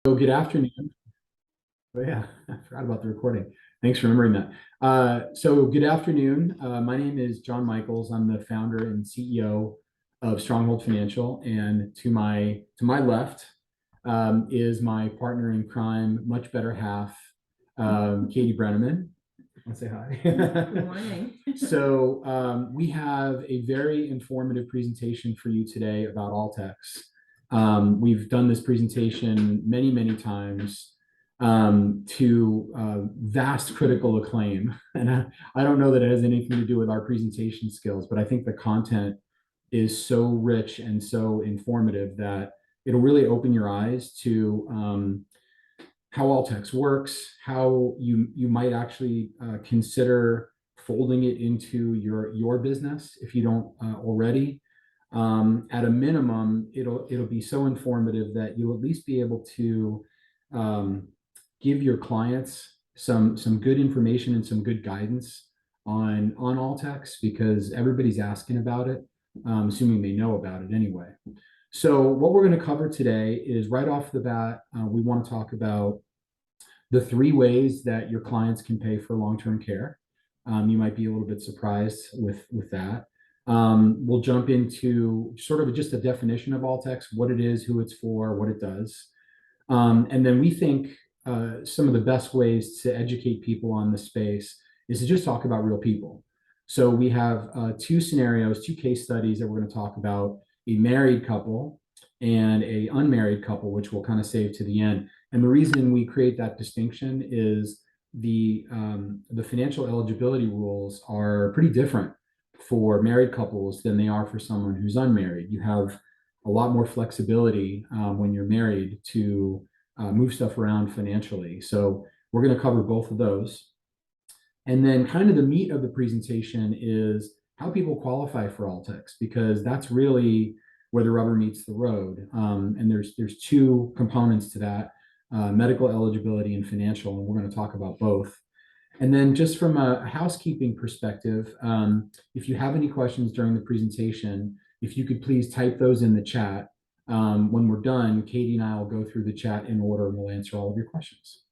So good afternoon. Oh yeah, I forgot about the recording. Thanks for remembering that. So good afternoon. My name is John Michaels. I'm the founder and CEO of Stronghold Financial, and to my left is my partner in crime, much better half, Katie Brenneman. Let's say hi. Good morning. So we have a very informative presentation for you today about ALTCS. We've done this presentation many, many times to vast critical acclaim. And I don't know that it has anything to do with our presentation skills, but I think the content is so rich and so informative that it'll really open your eyes to how ALTCS works, how you might actually consider folding it into your business if you don't already. At a minimum, it'll be so informative that you'll at least be able to um, give your clients some good information and some good guidance on ALTCS because everybody's asking about it, assuming they know about it anyway. So what we're going to cover today is right off the bat, we want to talk about the three ways that your clients can pay for long-term care. You might be a little bit surprised with that. We'll jump into sort of just a definition of ALTCS, what it is, who it's for, what it does. And then we think some of the best ways to educate people on the space is to just talk about real people. So we have two scenarios, two case studies that we're going to talk about: a married couple and a unmarried couple, which we'll kind of save to the end. And the reason we create that distinction is the financial eligibility rules are pretty different for married couples than they are for someone who's unmarried. You have a lot more flexibility when you're married to move stuff around financially. So we're going to cover both of those. And then kind of the meat of the presentation is how people qualify for ALTCS, because that's really where the rubber meets the road. And there's two components to that, medical eligibility and financial, and we're going to talk about both. And then just from a housekeeping perspective, if you have any questions during the presentation, if you could please type those in the chat. When we're done, Katie and I will go through the chat in order and we'll answer all of your questions.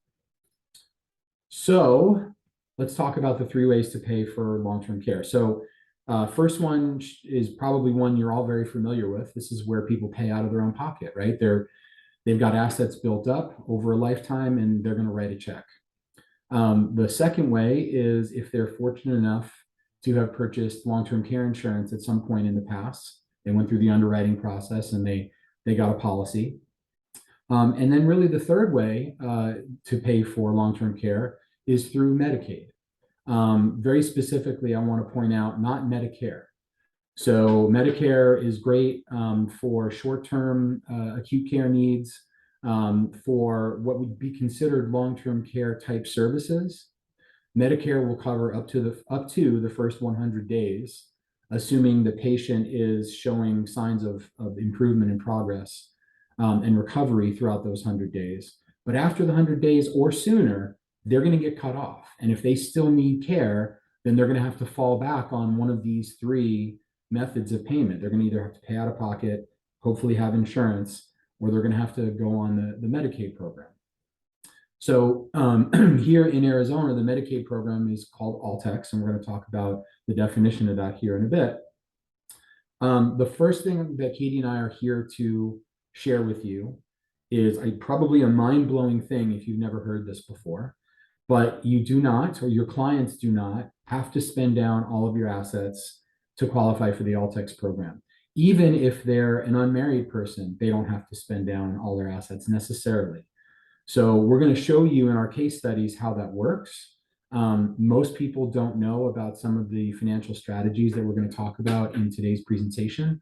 So let's talk about the three ways to pay for long-term care. So first one is probably one you're all very familiar with. This is where people pay out of their own pocket, right? They've got assets built up over a lifetime and they're going to write a check. The second way is if they're fortunate enough to have purchased long-term care insurance at some point in the past. They went through the underwriting process and they got a policy. And then really the third way to pay for long-term care is through Medicaid. Very specifically, I want to point out not Medicare. So Medicare is great for short-term acute care needs, for what would be considered long-term care type services. Medicare will cover up to the first 100 days, assuming the patient is showing signs of improvement and progress and recovery throughout those 100 days. But after the 100 days or sooner, they're going to get cut off. And if they still need care, then they're going to have to fall back on one of these three methods of payment. They're going to either have to pay out of pocket, hopefully have insurance, or they're going to have to go on the Medicaid program. So here in Arizona, the Medicaid program is called ALTCS, and we're going to talk about the definition of that here in a bit. The first thing that Katie and I are here to share with you is probably a mind-blowing thing if you've never heard this before, but you do not, or your clients do not, have to spend down all of your assets to qualify for the ALTCS program. Even if they're an unmarried person, they don't have to spend down all their assets necessarily. So we're going to show you in our case studies how that works. Most people don't know about some of the financial strategies that we're going to talk about in today's presentation.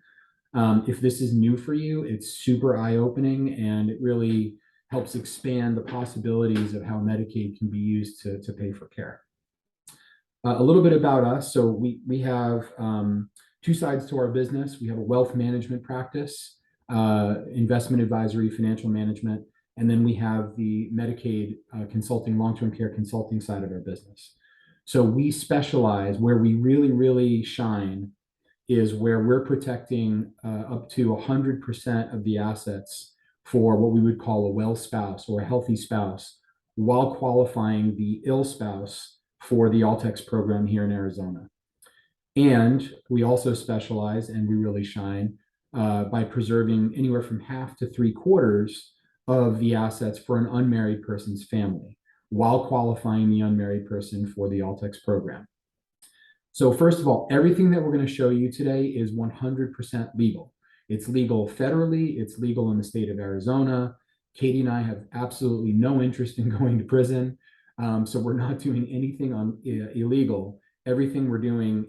If this is new for you, it's super eye-opening and it really helps expand the possibilities of how Medicaid can be used to pay for care. A little bit about us. So we have two sides to our business. We have a wealth management practice, investment advisory, financial management, and then we have the Medicaid consulting, long-term care consulting side of our business. So we specialize where we really, really shine is where we're protecting up to 100% of the assets for what we would call a well spouse or a healthy spouse, while qualifying the ill spouse for the ALTCS program here in Arizona. And we also specialize, and we really shine by preserving anywhere from half to three quarters of the assets for an unmarried person's family, while qualifying the unmarried person for the ALTCS program. So first of all, everything that we're going to show you today is 100% legal. It's legal federally, it's legal in the state of Arizona. Katie and I have absolutely no interest in going to prison. So we're not doing anything illegal. Everything we're doing,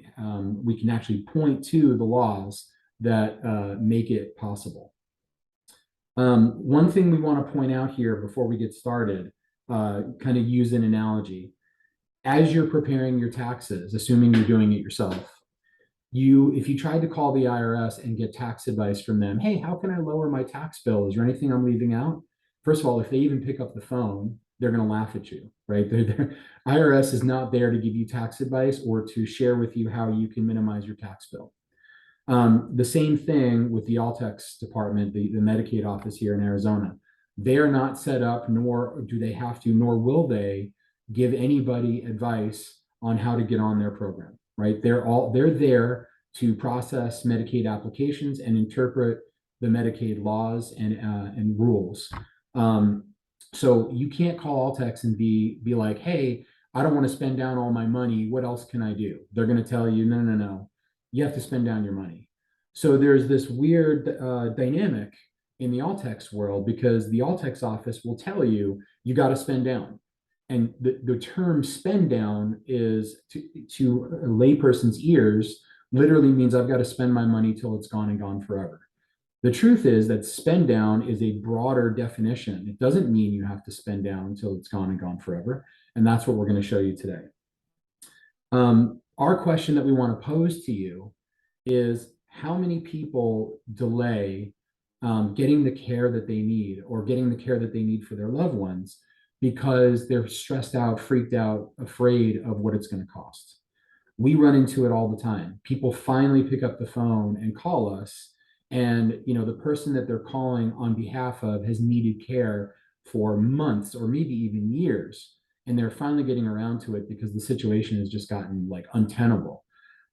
we can actually point to the laws that make it possible. One thing we want to point out here before we get started, kind of use an analogy. As you're preparing your taxes, assuming you're doing it yourself, if you tried to call the IRS and get tax advice from them, hey, how can I lower my tax bill? Is there anything I'm leaving out? First of all, if they even pick up the phone, they're going to laugh at you, right? IRS is not there to give you tax advice or to share with you how you can minimize your tax bill. The same thing with the ALTCS department, the Medicaid office here in Arizona. They are not set up, nor do they have to, nor will they give anybody advice on how to get on their program, right? They're there to process Medicaid applications and interpret the Medicaid laws and rules. So you can't call ALTCS and be like, hey, I don't want to spend down all my money. What else can I do? They're going to tell you, no. You have to spend down your money. So there's this weird dynamic in the ALTCS world, because the ALTCS office will tell you, you got to spend down. And the term spend down is, to a layperson's ears, literally means I've got to spend my money till it's gone and gone forever. The truth is that spend down is a broader definition. It doesn't mean you have to spend down until it's gone and gone forever. And that's what we're going to show you today. Our question that we want to pose to you is, how many people delay getting the care that they need, or getting the care that they need for their loved ones, because they're stressed out, freaked out, afraid of what it's going to cost? We run into it all the time. People finally pick up the phone and call us, and the person that they're calling on behalf of has needed care for months or maybe even years, and they're finally getting around to it because the situation has just gotten like untenable.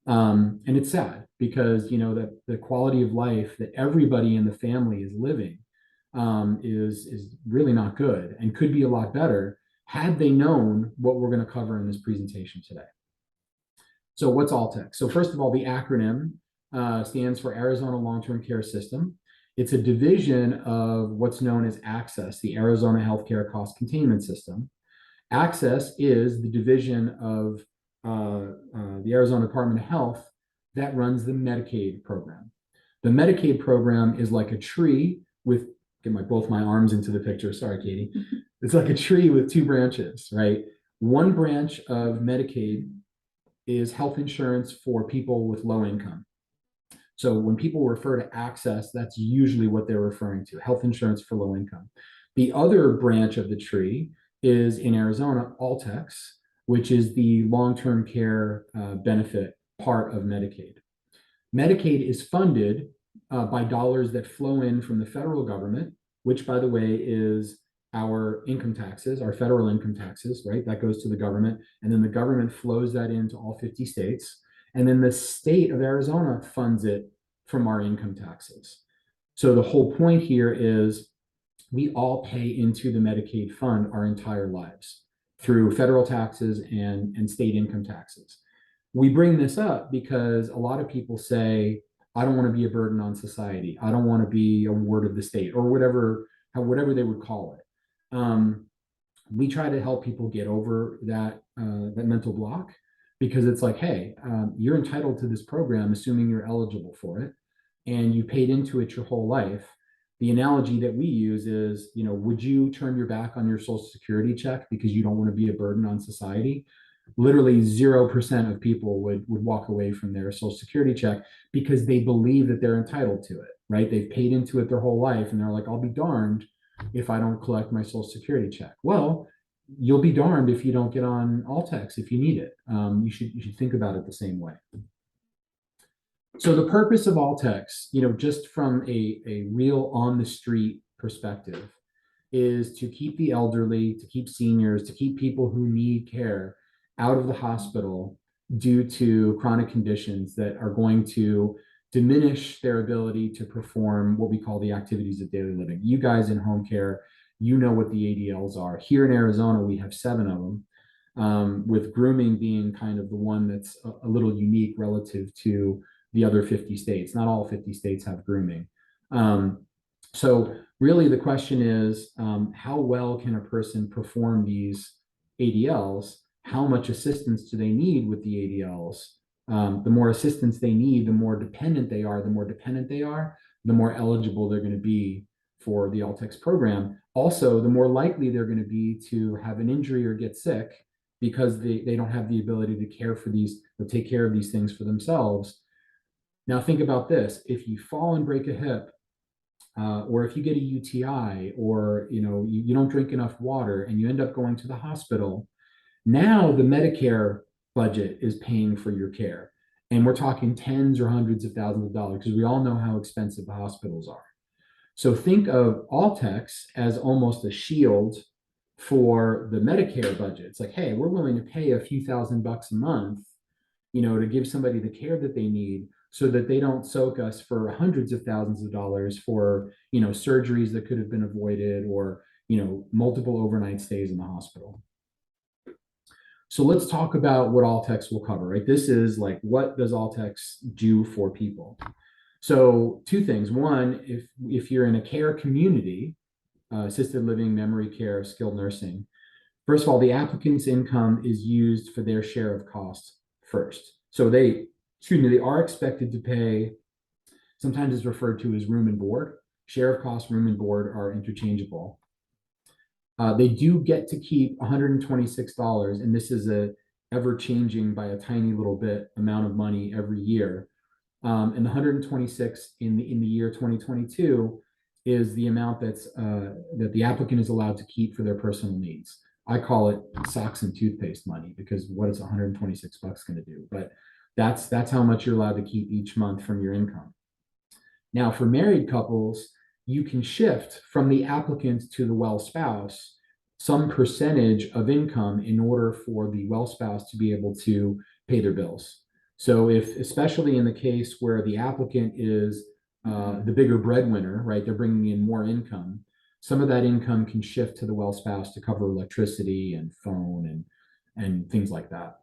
And it's sad, because that the quality of life that everybody in the family is living is really not good, and could be a lot better had they known what we're going to cover in this presentation today. So what's ALTCS? So first of all, the acronym stands for Arizona Long-Term Care System. It's a division of what's known as ACCESS, the Arizona Healthcare Cost Containment System. ACCESS is the division of the Arizona Department of Health that runs the Medicaid program. The Medicaid program is like a tree with, get both my arms into the picture, sorry, Katie. It's like a tree with two branches, right? One branch of Medicaid is health insurance for people with low income. So when people refer to ACCESS, that's usually what they're referring to, health insurance for low income. The other branch of the tree is, in Arizona, ALTCS, which is the long-term care benefit part of Medicaid. Medicaid is funded by dollars that flow in from the federal government, which, by the way, is our income taxes, our federal income taxes, right? That goes to the government, and then the government flows that into all 50 states. And then the state of Arizona funds it from our income taxes. So the whole point here is, we all pay into the Medicaid fund our entire lives through federal taxes and state income taxes. We bring this up because a lot of people say, I don't want to be a burden on society. I don't want to be a ward of the state, or whatever they would call it. We try to help people get over that mental block, because it's like, hey, you're entitled to this program, assuming you're eligible for it, and you paid into it your whole life. The analogy that we use is, would you turn your back on your Social Security check because you don't want to be a burden on society? Literally 0% of people would walk away from their Social Security check because they believe that they're entitled to it, right? They've paid into it their whole life, and they're like, I'll be darned if I don't collect my Social Security check. Well, you'll be darned if you don't get on ALTCS if you need it. You should think about it the same way. So the purpose of ALTCS, just from a real on the street perspective is to keep the elderly, to keep seniors, to keep people who need care out of the hospital due to chronic conditions that are going to diminish their ability to perform what we call the activities of daily living. You guys in home care, you know what the ADLs are. Here in Arizona, we have 7 of them, with grooming being kind of the one that's a little unique relative to the other 50 states. Not all 50 states have grooming. So really the question is, how well can a person perform these ADLs? How much assistance do they need with the ADLs? The more assistance they need, the more dependent they are. The more dependent they are, the more eligible they're going to be for the ALTCS program. Also, the more likely they're going to be to have an injury or get sick because they don't have the ability to care for these or take care of these things for themselves. Now think about this. If you fall and break a hip, or if you get a UTI, or you don't drink enough water and you end up going to the hospital, now the Medicare budget is paying for your care. And we're talking tens or hundreds of thousands of dollars because we all know how expensive the hospitals are. So think of ALTCS as almost a shield for the Medicare budget. It's like, hey, we're willing to pay a few $1,000s a month, to give somebody the care that they need so that they don't soak us for hundreds of thousands of dollars for, surgeries that could have been avoided, or, multiple overnight stays in the hospital. So let's talk about what ALTCS will cover, right? This is like, what does ALTCS do for people? So 2 things. One, if you're in a care community, assisted living, memory care, skilled nursing, first of all, the applicant's income is used for their share of costs first. So they are expected to pay, sometimes it's referred to as room and board. Share of cost, room and board are interchangeable. They do get to keep $126, and this is a ever-changing by a tiny little bit amount of money every year. And the 126 in the year 2022 is the amount that the applicant is allowed to keep for their personal needs. I call it socks and toothpaste money, because what is 126 bucks going to do? But that's how much you're allowed to keep each month from your income. Now, for married couples, you can shift from the applicant to the well spouse some percentage of income in order for the well spouse to be able to pay their bills. So if, especially in the case where the applicant is the bigger breadwinner, right, they're bringing in more income, some of that income can shift to the well spouse to cover electricity and phone and things like that.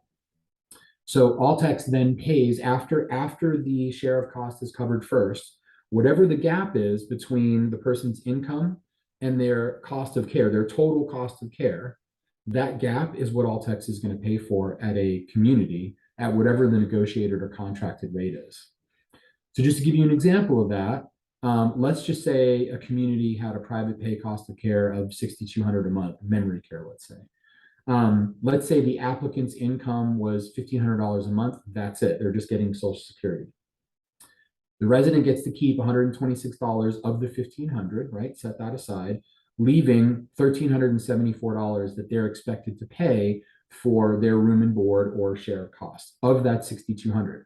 So ALTCS then pays after the share of cost is covered first, whatever the gap is between the person's income and their cost of care, their total cost of care, that gap is what ALTCS is going to pay for at a community at whatever the negotiated or contracted rate is. So just to give you an example of that, let's just say a community had a private pay cost of care of $6,200 a month, memory care, let's say. Let's say the applicant's income was $1,500 a month. That's it. They're just getting Social Security. The resident gets to keep $126 of the $1,500, right? Set that aside, leaving $1,374 that they're expected to pay for their room and board or share of costs of that $6,200.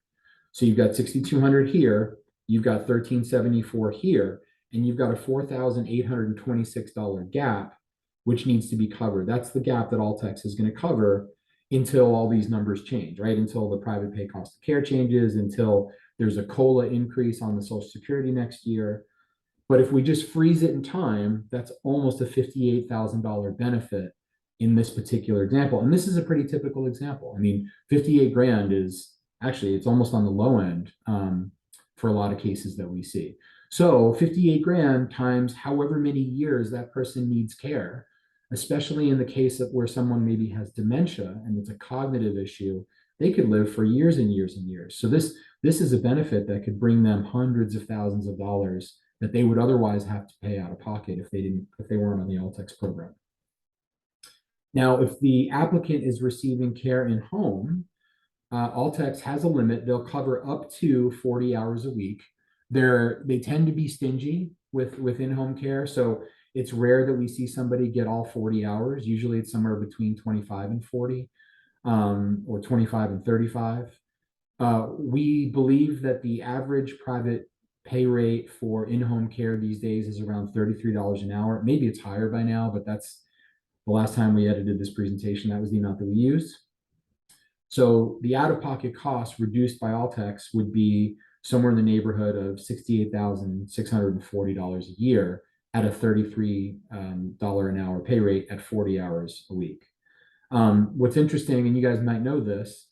So you've got $6,200 here, you've got $1,374 here, and you've got a $4,826 gap, which needs to be covered. That's the gap that ALTCS is going to cover until all these numbers change, right? Until the private pay cost of care changes, until there's a COLA increase on the Social Security next year. But if we just freeze it in time, that's almost a $58,000 benefit in this particular example. And this is a pretty typical example. I mean, 58 grand is actually, it's almost on the low end for a lot of cases that we see. So 58 grand times however many years that person needs care, especially in the case of where someone maybe has dementia and it's a cognitive issue, they could live for years and years and years. So this is a benefit that could bring them hundreds of thousands of dollars that they would otherwise have to pay out of pocket if they weren't on the ALTCS program. Now, if the applicant is receiving care in home, ALTCS has a limit. They'll cover up to 40 hours a week. They tend to be stingy with in-home care, so it's rare that we see somebody get all 40 hours. Usually it's somewhere between 25 and 40, or 25 and 35. We believe that the average private pay rate for in-home care these days is around $33 an hour. Maybe it's higher by now, but that's the last time we edited this presentation. That was the amount that we used. So the out-of-pocket cost reduced by ALTCS would be somewhere in the neighborhood of $68,640 a year at a $33 an hour pay rate at 40 hours a week. What's interesting, and you guys might know this,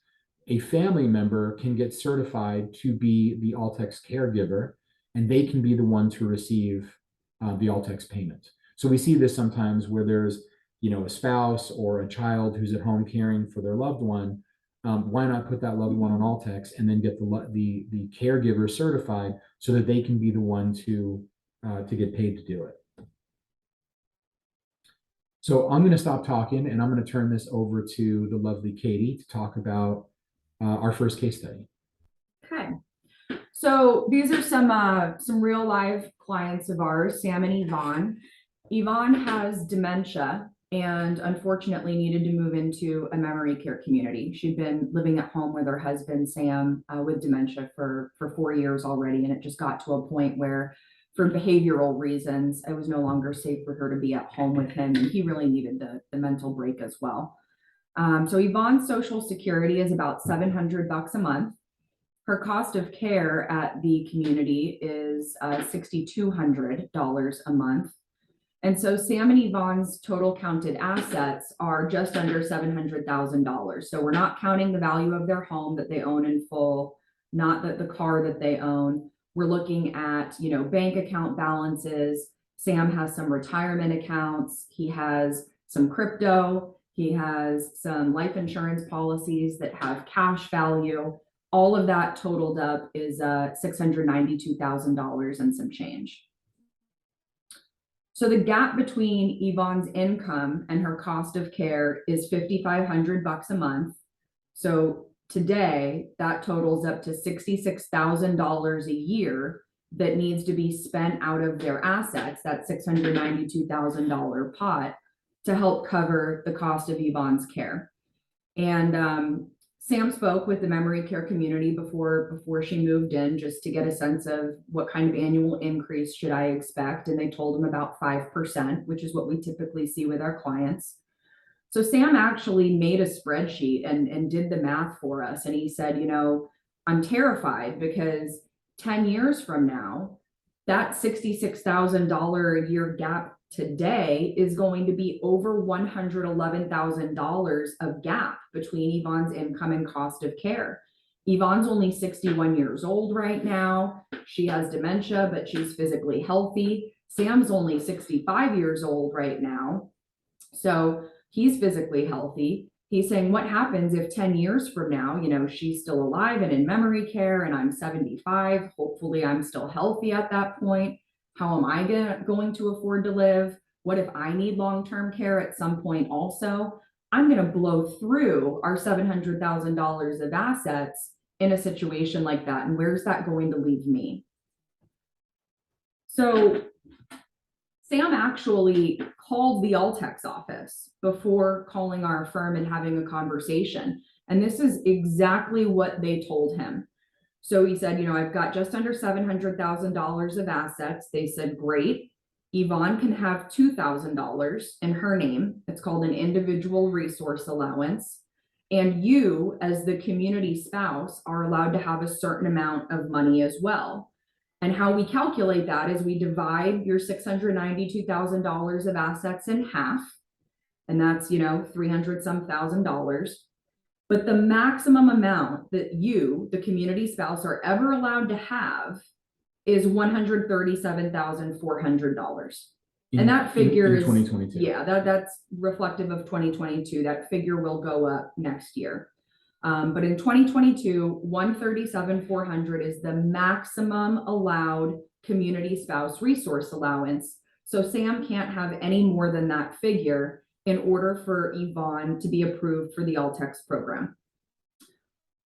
a family member can get certified to be the ALTCS caregiver, and they can be the one to receive the ALTCS payment. So we see this sometimes where there's, a spouse or a child who's at home caring for their loved one. Why not put that loved one on ALTCS and then get the caregiver certified so that they can be the one to get paid to do it. So I'm going to stop talking and I'm going to turn this over to the lovely Katie to talk about our first case study. Okay. So these are some real live clients of ours, Sam and Yvonne. Yvonne has dementia and unfortunately needed to move into a memory care community. She'd been living at home with her husband, Sam, with dementia for 4 years already. And it just got to a point where, for behavioral reasons, it was no longer safe for her to be at home with him. And he really needed the mental break as well. So Yvonne's Social Security is about $700 a month. Her cost of care at the community is $6,200 a month. And so Sam and Yvonne's total counted assets are just under $700,000. So we're not counting the value of their home that they own in full, not the car that they own. We're looking at, bank account balances. Sam has some retirement accounts. He has some crypto. He has some life insurance policies that have cash value. All of that totaled up is $692,000 and some change. So the gap between Yvonne's income and her cost of care is $5,500 a month. So today that totals up to $66,000 a year that needs to be spent out of their assets, that $692,000 pot, to help cover the cost of Yvonne's care. And Sam spoke with the memory care community before she moved in, just to get a sense of what kind of annual increase should I expect. And they told him about 5%, which is what we typically see with our clients. So Sam actually made a spreadsheet and did the math for us. And he said, I'm terrified because 10 years from now, that $66,000 a year gap today is going to be over $111,000 of gap between Yvonne's income and cost of care. Yvonne's only 61 years old right now. She has dementia, but she's physically healthy. Sam's only 65 years old right now. So he's physically healthy. He's saying, what happens if 10 years from now, she's still alive and in memory care and I'm 75, hopefully I'm still healthy at that point. How am I going to afford to live? What if I need long-term care at some point also? I'm going to blow through our $700,000 of assets in a situation like that. And where's that going to leave me? So Sam actually called the ALTCS office before calling our firm and having a conversation. And this is exactly what they told him. So he said, I've got just under $700,000 of assets. They said, great. Yvonne can have $2,000 in her name. It's called an individual resource allowance. And you, as the community spouse, are allowed to have a certain amount of money as well. And how we calculate that is we divide your $692,000 of assets in half. And that's, $300-some thousand. But the maximum amount that you, the community spouse, are ever allowed to have is $137,400. And that figure in 2022. Yeah, that's reflective of 2022. That figure will go up next year. But in 2022, $137,400 is the maximum allowed community spouse resource allowance. So Sam can't have any more than that figure in order for Yvonne to be approved for the ALTCS program.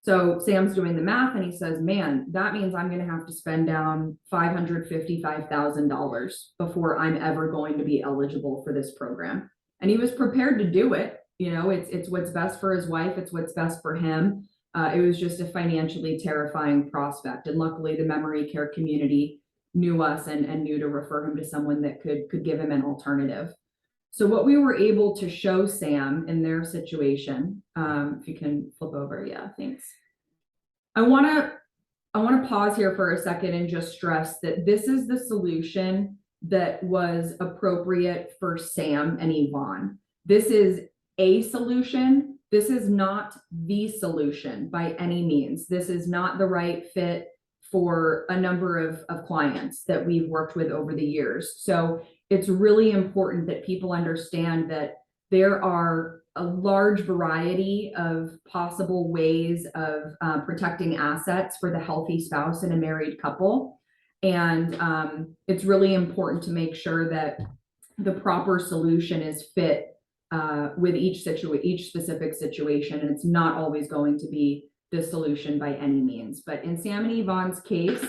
So Sam's doing the math and he says, man, that means I'm going to have to spend down $555,000 before I'm ever going to be eligible for this program. And he was prepared to do it. It's what's best for his wife. It's what's best for him. It was just a financially terrifying prospect. And luckily the memory care community knew us and knew to refer him to someone that could give him an alternative. So what we were able to show Sam in their situation, if you can flip over, yeah, thanks. I want to pause here for a second and just stress that this is the solution that was appropriate for Sam and Yvonne. This is a solution. This is not the solution by any means. This is not the right fit for a number of clients that we've worked with over the years. So it's really important that people understand that there are a large variety of possible ways of protecting assets for the healthy spouse in a married couple. And it's really important to make sure that the proper solution is fit with each specific situation. And it's not always going to be the solution by any means. But in Sam and Yvonne's case,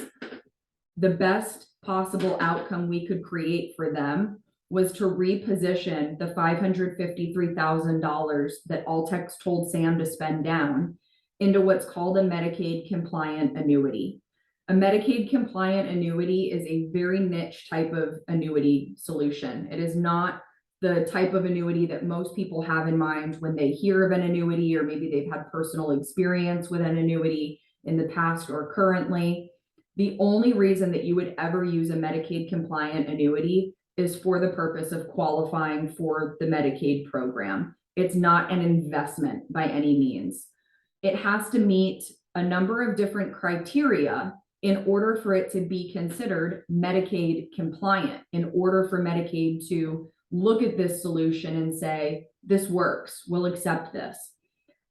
the best possible outcome we could create for them was to reposition the $553,000 that ALTCS told Sam to spend down into what's called a Medicaid compliant annuity. A Medicaid compliant annuity is a very niche type of annuity solution. It is not the type of annuity that most people have in mind when they hear of an annuity, or maybe they've had personal experience with an annuity in the past or currently. The only reason that you would ever use a Medicaid compliant annuity is for the purpose of qualifying for the Medicaid program. It's not an investment by any means. It has to meet a number of different criteria in order for it to be considered Medicaid compliant, in order for Medicaid to look at this solution and say, this works, we'll accept this.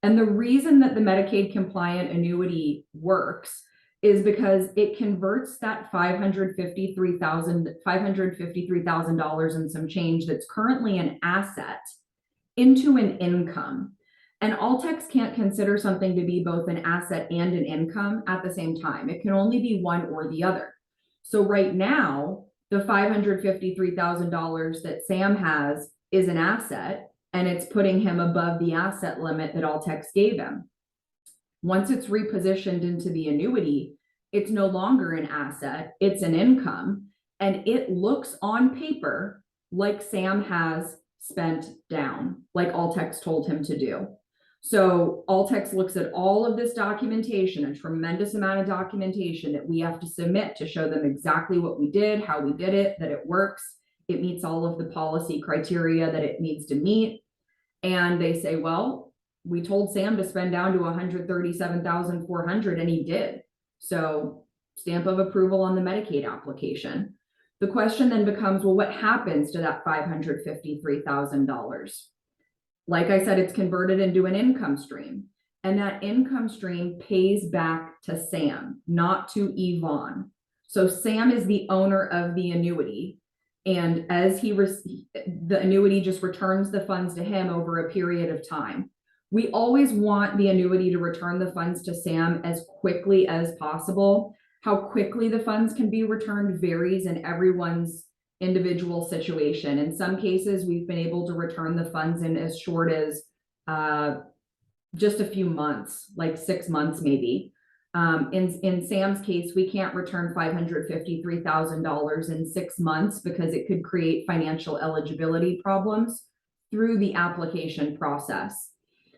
And the reason that the Medicaid compliant annuity works is because it converts that $553,000 and some change that's currently an asset into an income. And ALTCS can't consider something to be both an asset and an income at the same time. It can only be one or the other. So right now, the $553,000 that Sam has is an asset, and it's putting him above the asset limit that ALTCS gave him. Once it's repositioned into the annuity, it's no longer an asset, it's an income, and it looks on paper like Sam has spent down, like ALTCS told him to do. So ALTCS looks at all of this documentation, a tremendous amount of documentation that we have to submit to show them exactly what we did, how we did it, that it works, it meets all of the policy criteria that it needs to meet. And they say, well, we told Sam to spend down to $137,400 and he did. So stamp of approval on the Medicaid application. The question then becomes, well, what happens to that $553,000? Like I said, it's converted into an income stream, and that income stream pays back to Sam, not to Yvonne. So Sam is the owner of the annuity, and as the annuity just returns the funds to him over a period of time. We always want the annuity to return the funds to Sam as quickly as possible. How quickly the funds can be returned varies in everyone's individual situation. In some cases, we've been able to return the funds in as short as just a few months, like 6 months maybe. In Sam's case, we can't return $553,000 in 6 months because it could create financial eligibility problems through the application process.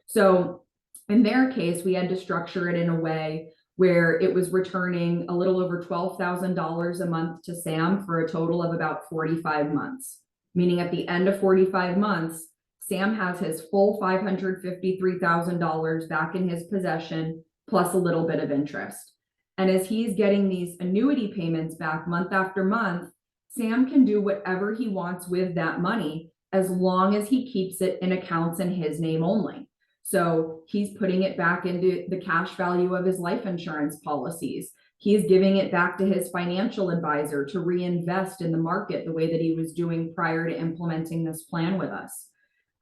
So in their case, we had to structure it in a way where it was returning a little over $12,000 a month to Sam for a total of about 45 months, meaning at the end of 45 months, Sam has his full $553,000 back in his possession, plus a little bit of interest. And as he's getting these annuity payments back month after month, Sam can do whatever he wants with that money as long as he keeps it in accounts in his name only. So he's putting it back into the cash value of his life insurance policies. He's giving it back to his financial advisor to reinvest in the market the way that he was doing prior to implementing this plan with us.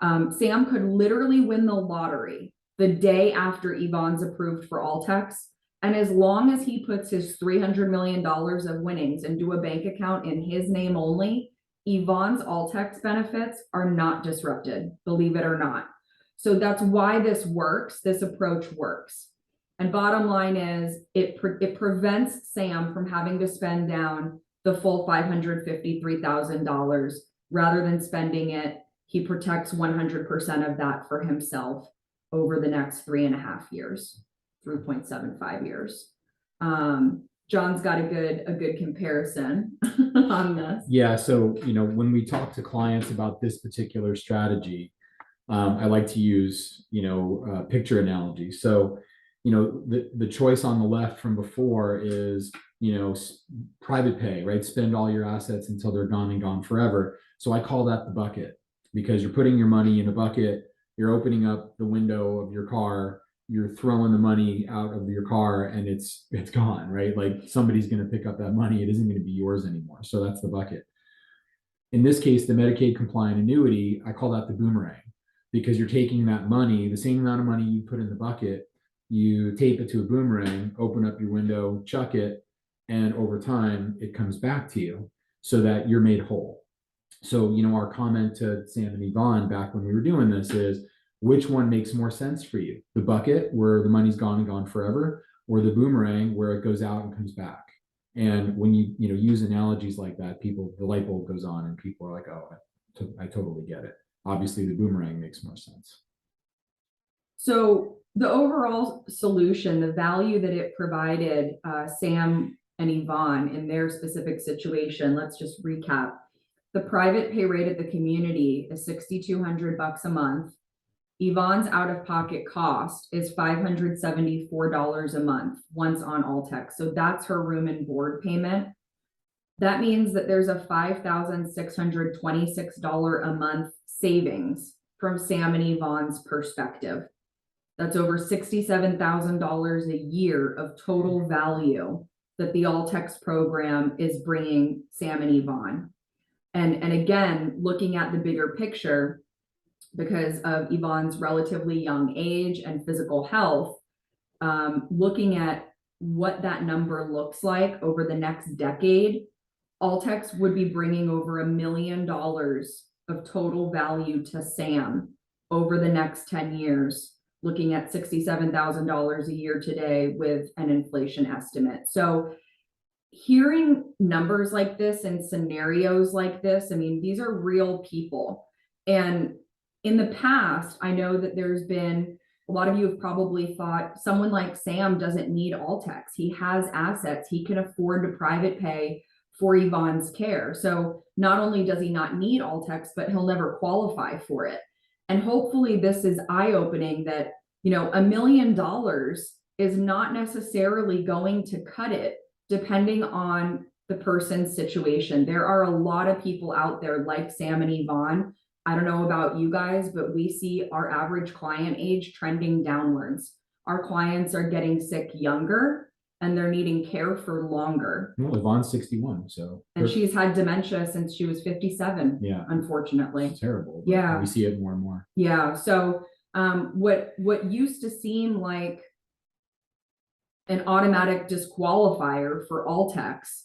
Sam could literally win the lottery the day after Yvonne's approved for ALTCS. And as long as he puts his $300 million of winnings into a bank account in his name only, Yvonne's ALTCS benefits are not disrupted, believe it or not. So that's why this works. This approach works. And bottom line is it prevents Sam from having to spend down the full $553,000 rather than spending it. He protects 100% of that for himself over the next 3.5 years, 3.75 years. John's got a good comparison on this. Yeah. So, when we talk to clients about this particular strategy, I like to use, picture analogy. So, the choice on the left from before is, private pay, right? Spend all your assets until they're gone and gone forever. So I call that the bucket, because you're putting your money in a bucket, you're opening up the window of your car, you're throwing the money out of your car, and it's gone, right? Like somebody's going to pick up that money. It isn't going to be yours anymore. So that's the bucket. In this case, the Medicaid compliant annuity, I call that the boomerang, because you're taking that money, the same amount of money you put in the bucket, you tape it to a boomerang, open up your window, chuck it, and over time it comes back to you so that you're made whole. So, our comment to Sam and Yvonne back when we were doing this is, which one makes more sense for you? The bucket where the money's gone and gone forever, or the boomerang where it goes out and comes back? And when you use analogies like that, the light bulb goes on and people are like, oh, I totally get it. Obviously the boomerang makes more sense. So the overall solution, the value that it provided Sam and Yvonne in their specific situation, let's just recap. The private pay rate at the community is $6,200 a month. Yvonne's out-of-pocket cost is $574 a month once on ALTCS. So that's her room and board payment. That means that there's a $5,626 a month savings from Sam and Yvonne's perspective. That's over $67,000 a year of total value that the ALTCS program is bringing Sam and Yvonne. And again, looking at the bigger picture, because of Yvonne's relatively young age and physical health, looking at what that number looks like over the next decade, ALTCS would be bringing over $1 million of total value to Sam over the next 10 years, looking at $67,000 a year today with an inflation estimate. So hearing numbers like this and scenarios like this, I mean, these are real people. And in the past, I know that there's been, a lot of you have probably thought someone like Sam doesn't need ALTCS. He has assets. He can afford to private pay for Yvonne's care. So not only does he not need ALTCS, but he'll never qualify for it. And hopefully this is eye-opening that, $1 million is not necessarily going to cut it depending on the person's situation. There are a lot of people out there like Sam and Yvonne. I don't know about you guys, but we see our average client age trending downwards. Our clients are getting sick younger and they're needing care for longer. Well, Yvonne's 61, so. And she's had dementia since she was 57. Yeah. Unfortunately. It's terrible. Yeah. We see it more and more. Yeah. So what used to seem like an automatic disqualifier for ALTCS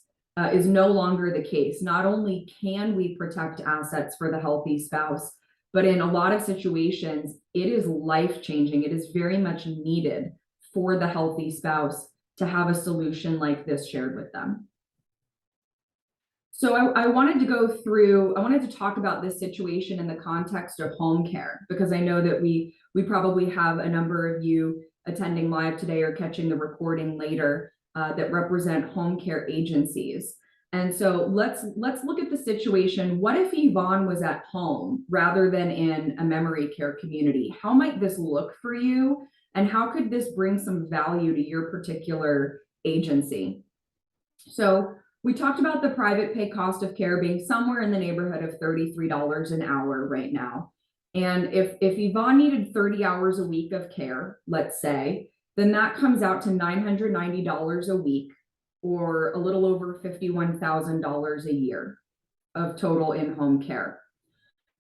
is no longer the case. Not only can we protect assets for the healthy spouse, but in a lot of situations, it is life-changing. It is very much needed for the healthy spouse to have a solution like this shared with them. So I wanted to talk about this situation in the context of home care, because I know that we probably have a number of you attending live today or catching the recording later that represent home care agencies. And so let's look at the situation. What if Yvonne was at home rather than in a memory care community? How might this look for you? And how could this bring some value to your particular agency? So we talked about the private pay cost of care being somewhere in the neighborhood of $33 an hour right now. And if Yvonne needed 30 hours a week of care, let's say, then that comes out to $990 a week, or a little over $51,000 a year of total in-home care.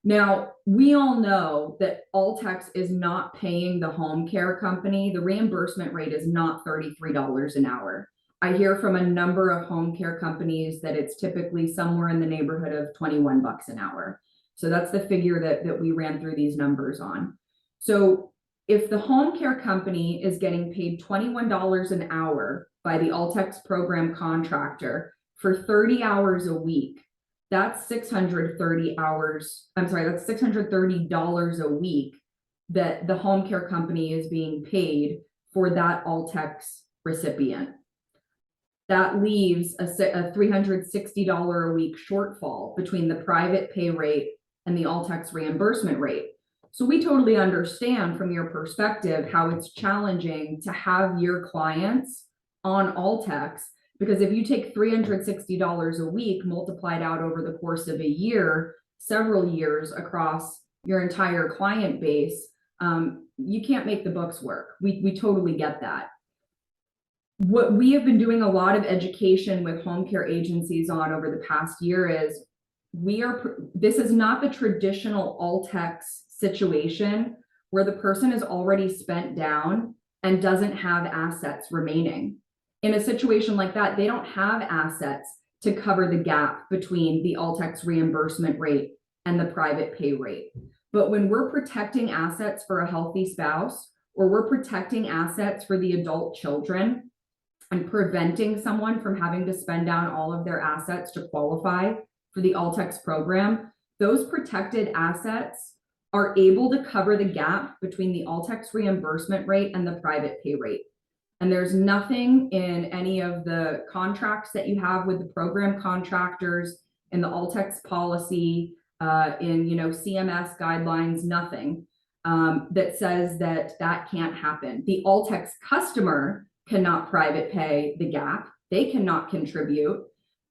Now, we all know that ALTCS is not paying the home care company. The reimbursement rate is not $33 an hour. I hear from a number of home care companies that it's typically somewhere in the neighborhood of $21 an hour. So that's the figure that we ran through these numbers on. So If the home care company is getting paid $21 an hour by the ALTCS program contractor for 30 hours a week, that's 630 hours. I'm sorry, that's $630 a week that the home care company is being paid for that ALTCS recipient. That leaves a $360 a week shortfall between the private pay rate and the ALTCS reimbursement rate. So we totally understand from your perspective how it's challenging to have your clients on ALTCS, because if you take $360 a week multiplied out over the course of a year, several years across your entire client base, you can't make the books work. We totally get that. What we have been doing a lot of education with home care agencies on over the past year is this is not the traditional ALTCS situation where the person is already spent down and doesn't have assets remaining. In a situation like that, they don't have assets to cover the gap between the ALTCS reimbursement rate and the private pay rate. But when we're protecting assets for a healthy spouse, or we're protecting assets for the adult children and preventing someone from having to spend down all of their assets to qualify for the ALTCS program, those protected assets are able to cover the gap between the ALTCS reimbursement rate and the private pay rate. And there's nothing in any of the contracts that you have with the program contractors, in the ALTCS policy, in CMS guidelines, nothing that says that can't happen. The ALTCS customer cannot private pay the gap. They cannot contribute,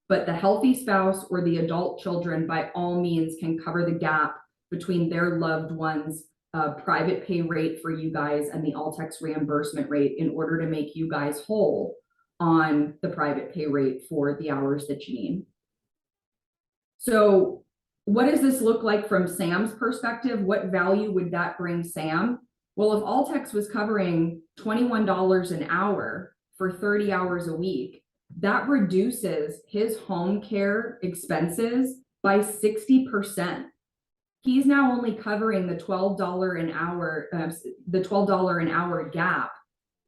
but the healthy spouse or the adult children by all means can cover the gap between their loved ones' private pay rate for you guys and the ALTCS reimbursement rate in order to make you guys whole on the private pay rate for the hours that you need. So what does this look like from Sam's perspective? What value would that bring Sam? Well, if ALTCS was covering $21 an hour for 30 hours a week, that reduces his home care expenses by 60%. He's now only covering the $12 an hour gap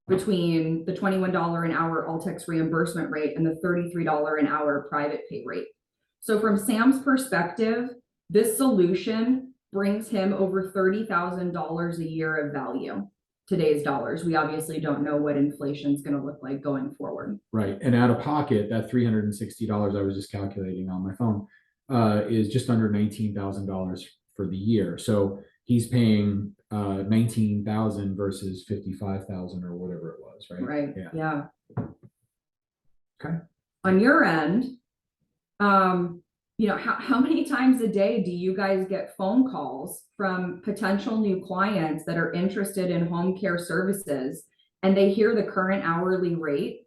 between the $21 an hour ALTCS reimbursement rate and the $33 an hour private pay rate. So from Sam's perspective, this solution brings him over $30,000 a year of value. Today's dollars. We obviously don't know what inflation is going to look like going forward. Right. And out of pocket, that $360 I was just calculating on my phone is just under $19,000 for the year. So he's paying $19,000 versus $55,000 or whatever it was, right? Right. Yeah. Okay. On your end, how many times a day do you guys get phone calls from potential new clients that are interested in home care services, and they hear the current hourly rate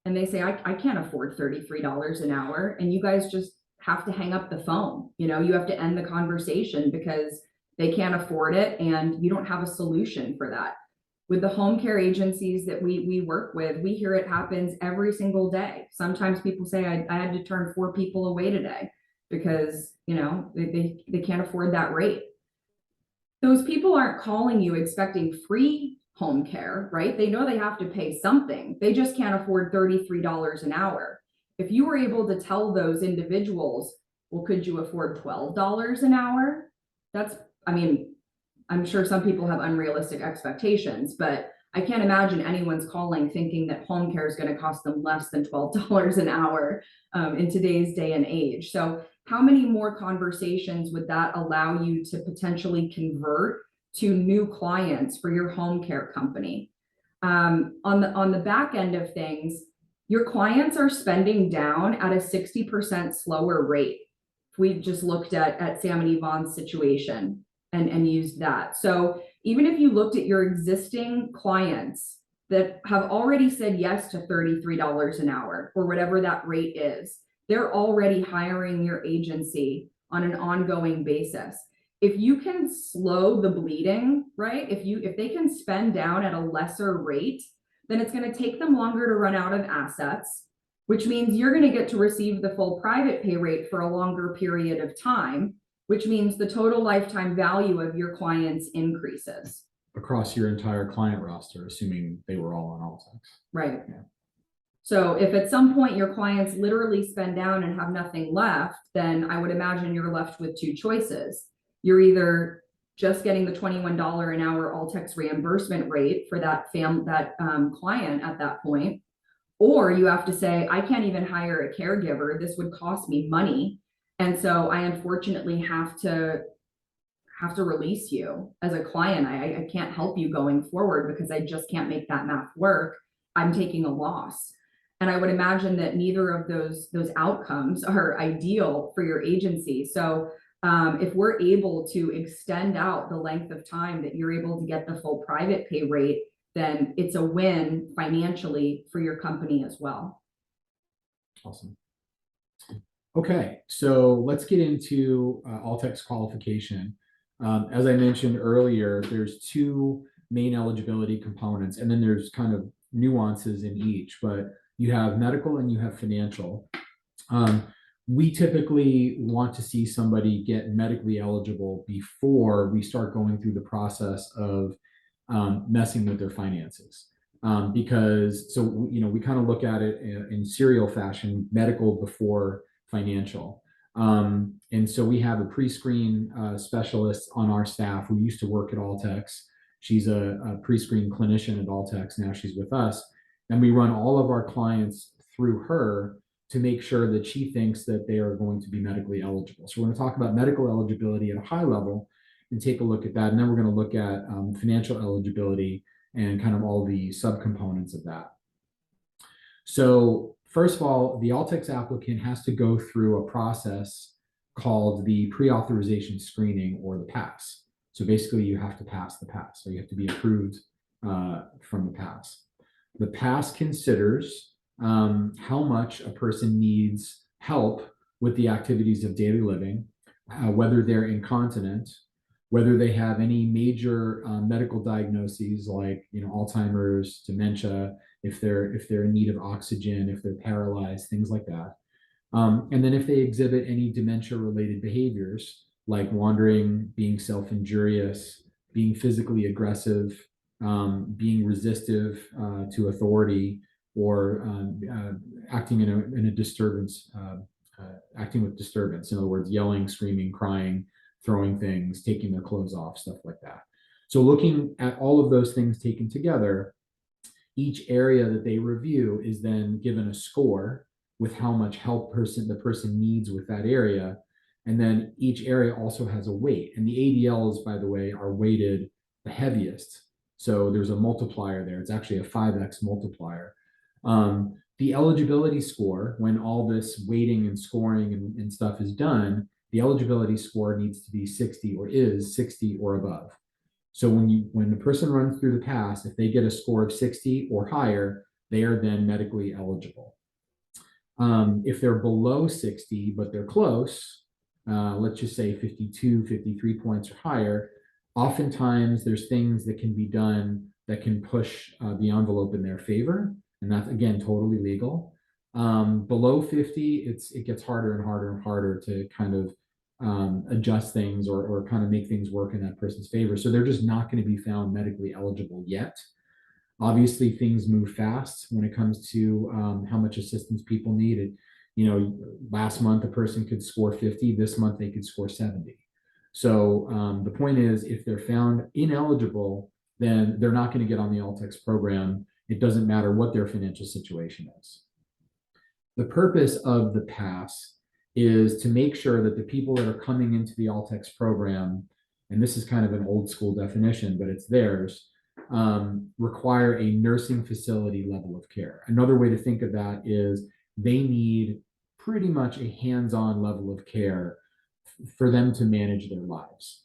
and they say, I can't afford $33 an hour, and you guys just have to hang up the phone. You have to end the conversation because they can't afford it and you don't have a solution for that. With the home care agencies that we work with, we hear it happens every single day. Sometimes people say, I had to turn 4 people away today because they can't afford that rate. Those people aren't calling you expecting free home care, right? They know they have to pay something. They just can't afford $33 an hour. If you were able to tell those individuals, well, could you afford $12 an hour? I'm sure some people have unrealistic expectations, but I can't imagine anyone's calling thinking that home care is going to cost them less than $12 an hour in today's day and age. So how many more conversations would that allow you to potentially convert to new clients for your home care company? On the back end of things, your clients are spending down at a 60% slower rate. If we just looked at Sam and Yvonne's situation and used that. So even if you looked at your existing clients that have already said yes to $33 an hour or whatever that rate is, they're already hiring your agency on an ongoing basis. If you can slow the bleeding, right? If they can spend down at a lesser rate, then it's going to take them longer to run out of assets, which means you're going to get to receive the full private pay rate for a longer period of time, which means the total lifetime value of your clients increases. across your entire client roster, assuming they were all on ALTCS. Right. Yeah. So if at some point your clients literally spend down and have nothing left, then I would imagine you're left with two choices. You're either just getting the $21 an hour ALTCS reimbursement rate for that client at that point, or you have to say, I can't even hire a caregiver. This would cost me money. And so I unfortunately have to release you as a client. I can't help you going forward because I just can't make that math work. I'm taking a loss. And I would imagine that neither of those outcomes are ideal for your agency. So if we're able to extend out the length of time that you're able to get the full private pay rate, then it's a win financially for your company as well. Awesome. Okay, so let's get into ALTCS qualification. As I mentioned earlier, there's two main eligibility components, and then there's kind of nuances in each, but you have medical and you have financial. We typically want to see somebody get medically eligible before we start going through the process of messing with their finances. Because so, you know, we kind of look at it in serial fashion, medical before financial. And so we have a pre-screen specialist on our staff who used to work at ALTCS. She's a pre-screen clinician at ALTCS. Now she's with us. And we run all of our clients through her to make sure that she thinks that they are going to be medically eligible. So we're going to talk about medical eligibility at a high level and take a look at that. And then we're going to look at financial eligibility and kind of all the subcomponents of that. So first of all, the ALTCS applicant has to go through a process called the pre-authorization screening, or the PASS. So basically you have to pass the PASS. So you have to be approved from the PASS. The PASS considers how much a person needs help with the activities of daily living, whether they're incontinent, whether they have any major medical diagnoses like, you know, Alzheimer's, dementia, if they're in need of oxygen, if they're paralyzed, things like that. And then if they exhibit any dementia-related behaviors like wandering, being self-injurious, being physically aggressive, being resistive to authority, or acting in a disturbance, acting with disturbance. In other words, yelling, screaming, crying, throwing things, taking their clothes off, stuff like that. So looking at all of those things taken together, each area that they review is then given a score with how much help the person needs with that area. And then each area also has a weight. And the ADLs, by the way, are weighted the heaviest. So there's a multiplier there. It's actually a 5x multiplier. The eligibility score, when all this weighting and scoring and stuff is done, the eligibility score needs to be 60 or is 60 or above. So when the person runs through the PASS, if they get a score of 60 or higher, they are then medically eligible. If they're below 60, but they're close, let's just say 52, 53 points or higher, oftentimes there's things that can be done that can push the envelope in their favor. And that's, again, totally legal. Below 50, it gets harder and harder and harder to kind of adjust things or kind of make things work in that person's favor. So they're just not going to be found medically eligible yet. Obviously, things move fast when it comes to how much assistance people need. It, you know, last month a person could score 50. This month they could score 70. So the point is, if they're found ineligible, then they're not going to get on the ALTCS program. It doesn't matter what their financial situation is. The purpose of the PASS is to make sure that the people that are coming into the ALTCS program, and this is kind of an old school definition, but it's theirs, require a nursing facility level of care. Another way to think of that is they need pretty much a hands-on level of care for them to manage their lives.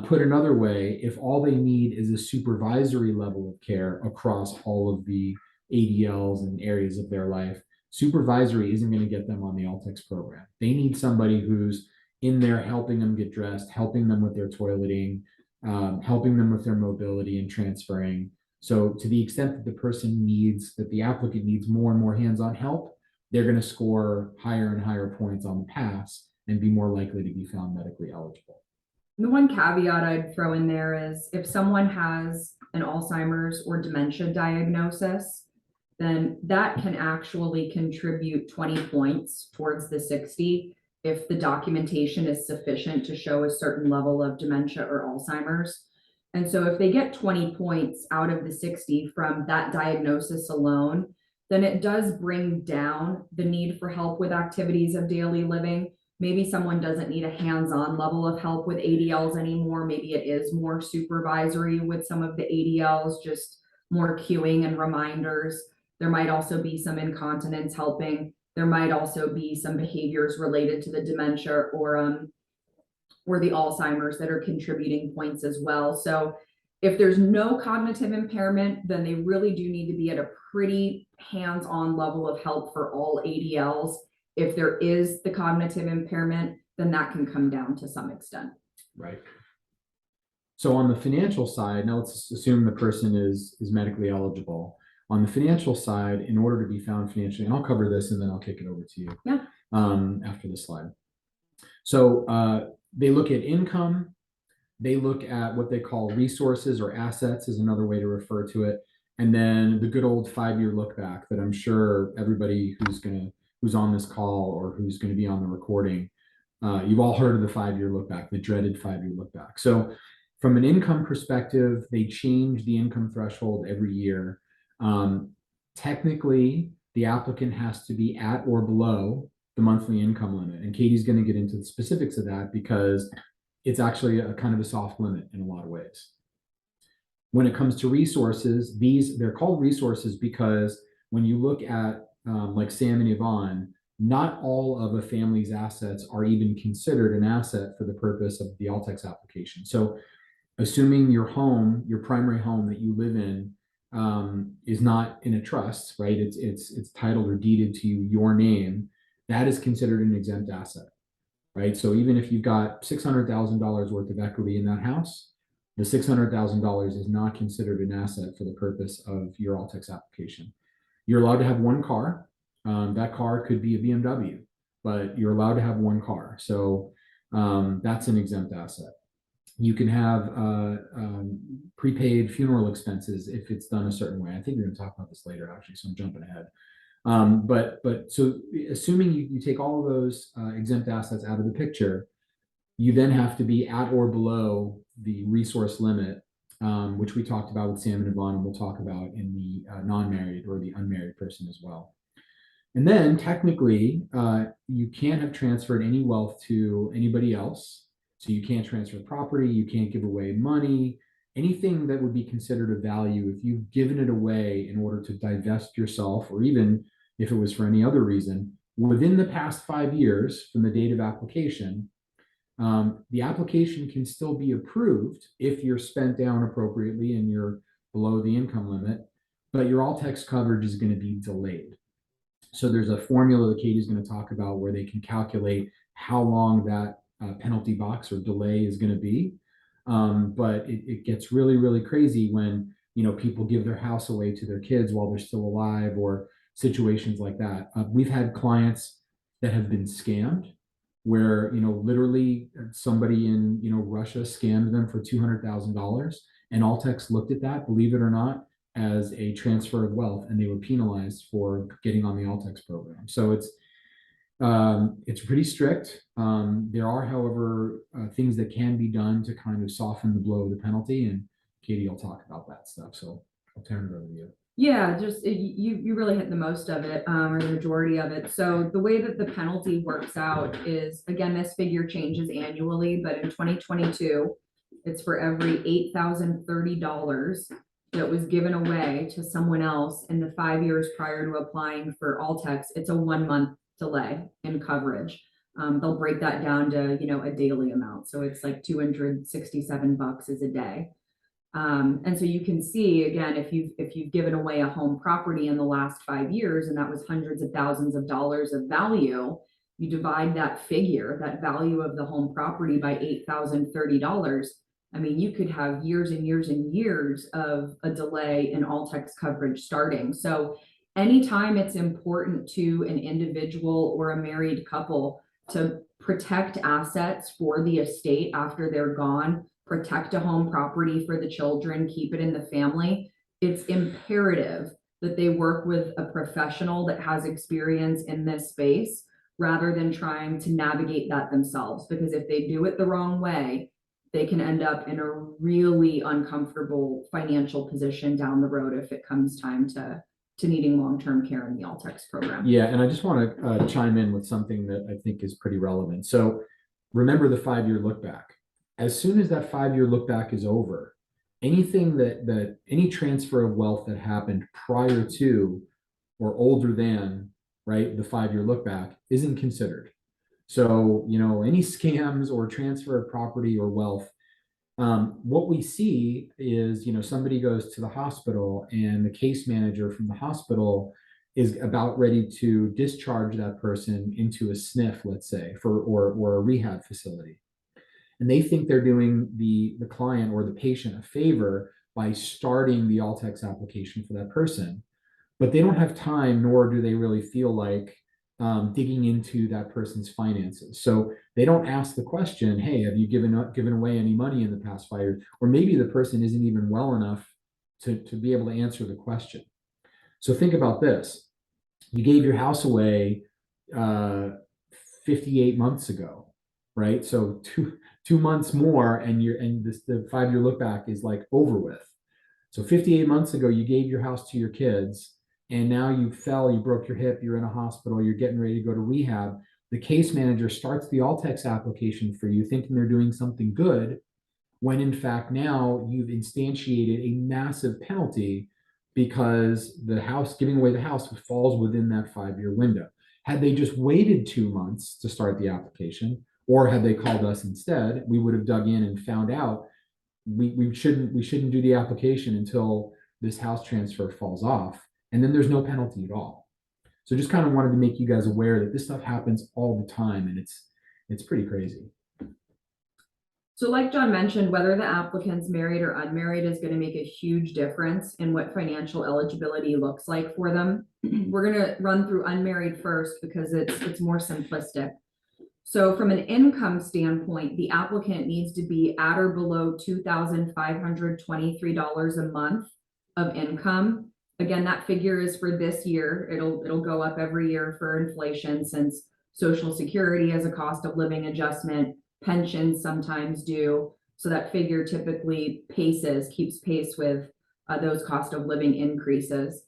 Put another way, if all they need is a supervisory level of care across all of the ADLs and areas of their life, supervisory isn't going to get them on the ALTCS program. They need somebody who's in there helping them get dressed, helping them with their toileting, helping them with their mobility and transferring. So to the extent that the applicant needs more and more hands-on help, they're going to score higher and higher points on the PASS and be more likely to be found medically eligible. The one caveat I'd throw in there is if someone has an Alzheimer's or dementia diagnosis, then that can actually contribute 20 points towards the 60 if the documentation is sufficient to show a certain level of dementia or Alzheimer's. And so if they get 20 points out of the 60 from that diagnosis alone, then it does bring down the need for help with activities of daily living. Maybe someone doesn't need a hands-on level of help with ADLs anymore. Maybe it is more supervisory with some of the ADLs, just more cueing and reminders. There might also be some incontinence helping. There might also be some behaviors related to the dementia or the Alzheimer's that are contributing points as well. So if there's no cognitive impairment, then they really do need to be at a pretty hands-on level of help for all ADLs. If there is the cognitive impairment, then that can come down to some extent. Right. So on the financial side, now let's assume the person is medically eligible. On the financial side, in order to be found financially, and I'll cover this and then I'll kick it over to you. Yeah. After this slide. So they look at income, they look at what they call resources or assets is another way to refer to it. And then the good old 5-year look back that I'm sure everybody who's on this call or who's going to be on the recording, you've all heard of the 5-year look back, the dreaded 5-year look back. So from an income perspective, they change the income threshold every year. Technically, the applicant has to be at or below the monthly income limit. And Katie's going to get into the specifics of that because it's actually a kind of a soft limit in a lot of ways. When it comes to resources, they're called resources because when you look at like Sam and Yvonne, not all of a family's assets are even considered an asset for the purpose of the ALTCS application. So assuming your home, your primary home that you live in is not in a trust, right? It's titled or deeded to your name. That is considered an exempt asset, right? So even if you've got $600,000 worth of equity in that house, the $600,000 is not considered an asset for the purpose of your ALTCS application. You're allowed to have one car. That car could be a BMW, but you're allowed to have one car. So that's an exempt asset. You can have prepaid funeral expenses if it's done a certain way. I think we're going to talk about this later, actually, so I'm jumping ahead. But so assuming you take all of those exempt assets out of the picture, you then have to be at or below the resource limit, which we talked about with Sam and Yvonne, and we'll talk about in the non-married or the unmarried person as well. And then technically, you can't have transferred any wealth to anybody else. So you can't transfer property, you can't give away money, anything that would be considered of value if you've given it away in order to divest yourself, or even if it was for any other reason, within the past 5 years from the date of application, the application can still be approved if you're spent down appropriately and you're below the income limit, but your ALTCS coverage is going to be delayed. So there's a formula that Katie's going to talk about where they can calculate how long that penalty box or delay is going to be. But it gets really, really crazy when, people give their house away to their kids while they're still alive or situations like that. We've had clients that have been scammed where, literally somebody in, Russia scammed them for $200,000 and ALTCS looked at that, believe it or not, as a transfer of wealth, and they were penalized for getting on the ALTCS program. So it's pretty strict. There are, however, things that can be done to kind of soften the blow of the penalty, and Katie will talk about that stuff. So I'll turn it over to you. Yeah, just you really hit the most of it, or the majority of it. So the way that the penalty works out is, again, this figure changes annually, but in 2022, it's for every $8,030 that was given away to someone else in the 5 years prior to applying for ALTCS. It's a 1-month delay in coverage. They'll break that down to, a daily amount. So it's like $267 is a day. And so you can see, again, if you've given away a home property in the last 5 years, and that was hundreds of thousands of dollars of value, you divide that figure, that value of the home property, by $8,030. I mean, you could have years and years and years of a delay in ALTCS coverage starting. So anytime it's important to an individual or a married couple to protect assets for the estate after they're gone, protect a home property for the children, keep it in the family, it's imperative that they work with a professional that has experience in this space rather than trying to navigate that themselves. Because if they do it the wrong way, they can end up in a really uncomfortable financial position down the road if it comes time to needing long-term care in the ALTCS program. Yeah, and I just want to chime in with something that I think is pretty relevant. So remember the 5-year look back. As soon as that 5-year look back is over, anything that any transfer of wealth that happened prior to or older than, right, the 5-year look back isn't considered. So, any scams or transfer of property or wealth, what we see is, somebody goes to the hospital and the case manager from the hospital is about ready to discharge that person into a SNF, let's say, or a rehab facility. And they think they're doing the client or the patient a favor by starting the ALTCS application for that person. But they don't have time, nor do they really feel like digging into that person's finances. So they don't ask the question, hey, have you given away any money in the past 5 years? Or maybe the person isn't even well enough to be able to answer the question. So think about this. You gave your house away 58 months ago, right? So two months more, and the 5-year look back is like over with. So 58 months ago, you gave your house to your kids, and now you broke your hip, you're in a hospital, you're getting ready to go to rehab. The case manager starts the ALTCS application for you, thinking they're doing something good, when in fact now you've instantiated a massive penalty because giving away the house falls within that 5-year window. Had they just waited 2 months to start the application, or had they called us instead, we would have dug in and found out we shouldn't do the application until this house transfer falls off, and then there's no penalty at all. So just kind of wanted to make you guys aware that this stuff happens all the time, and it's pretty crazy. So like John mentioned, whether the applicant's married or unmarried is going to make a huge difference in what financial eligibility looks like for them. We're going to run through unmarried first because it's more simplistic. So from an income standpoint, the applicant needs to be at or below $2,523 a month of income. Again, that figure is for this year. It'll go up every year for inflation, since Social Security has a cost of living adjustment, pensions sometimes do. So that figure typically keeps pace with those cost of living increases.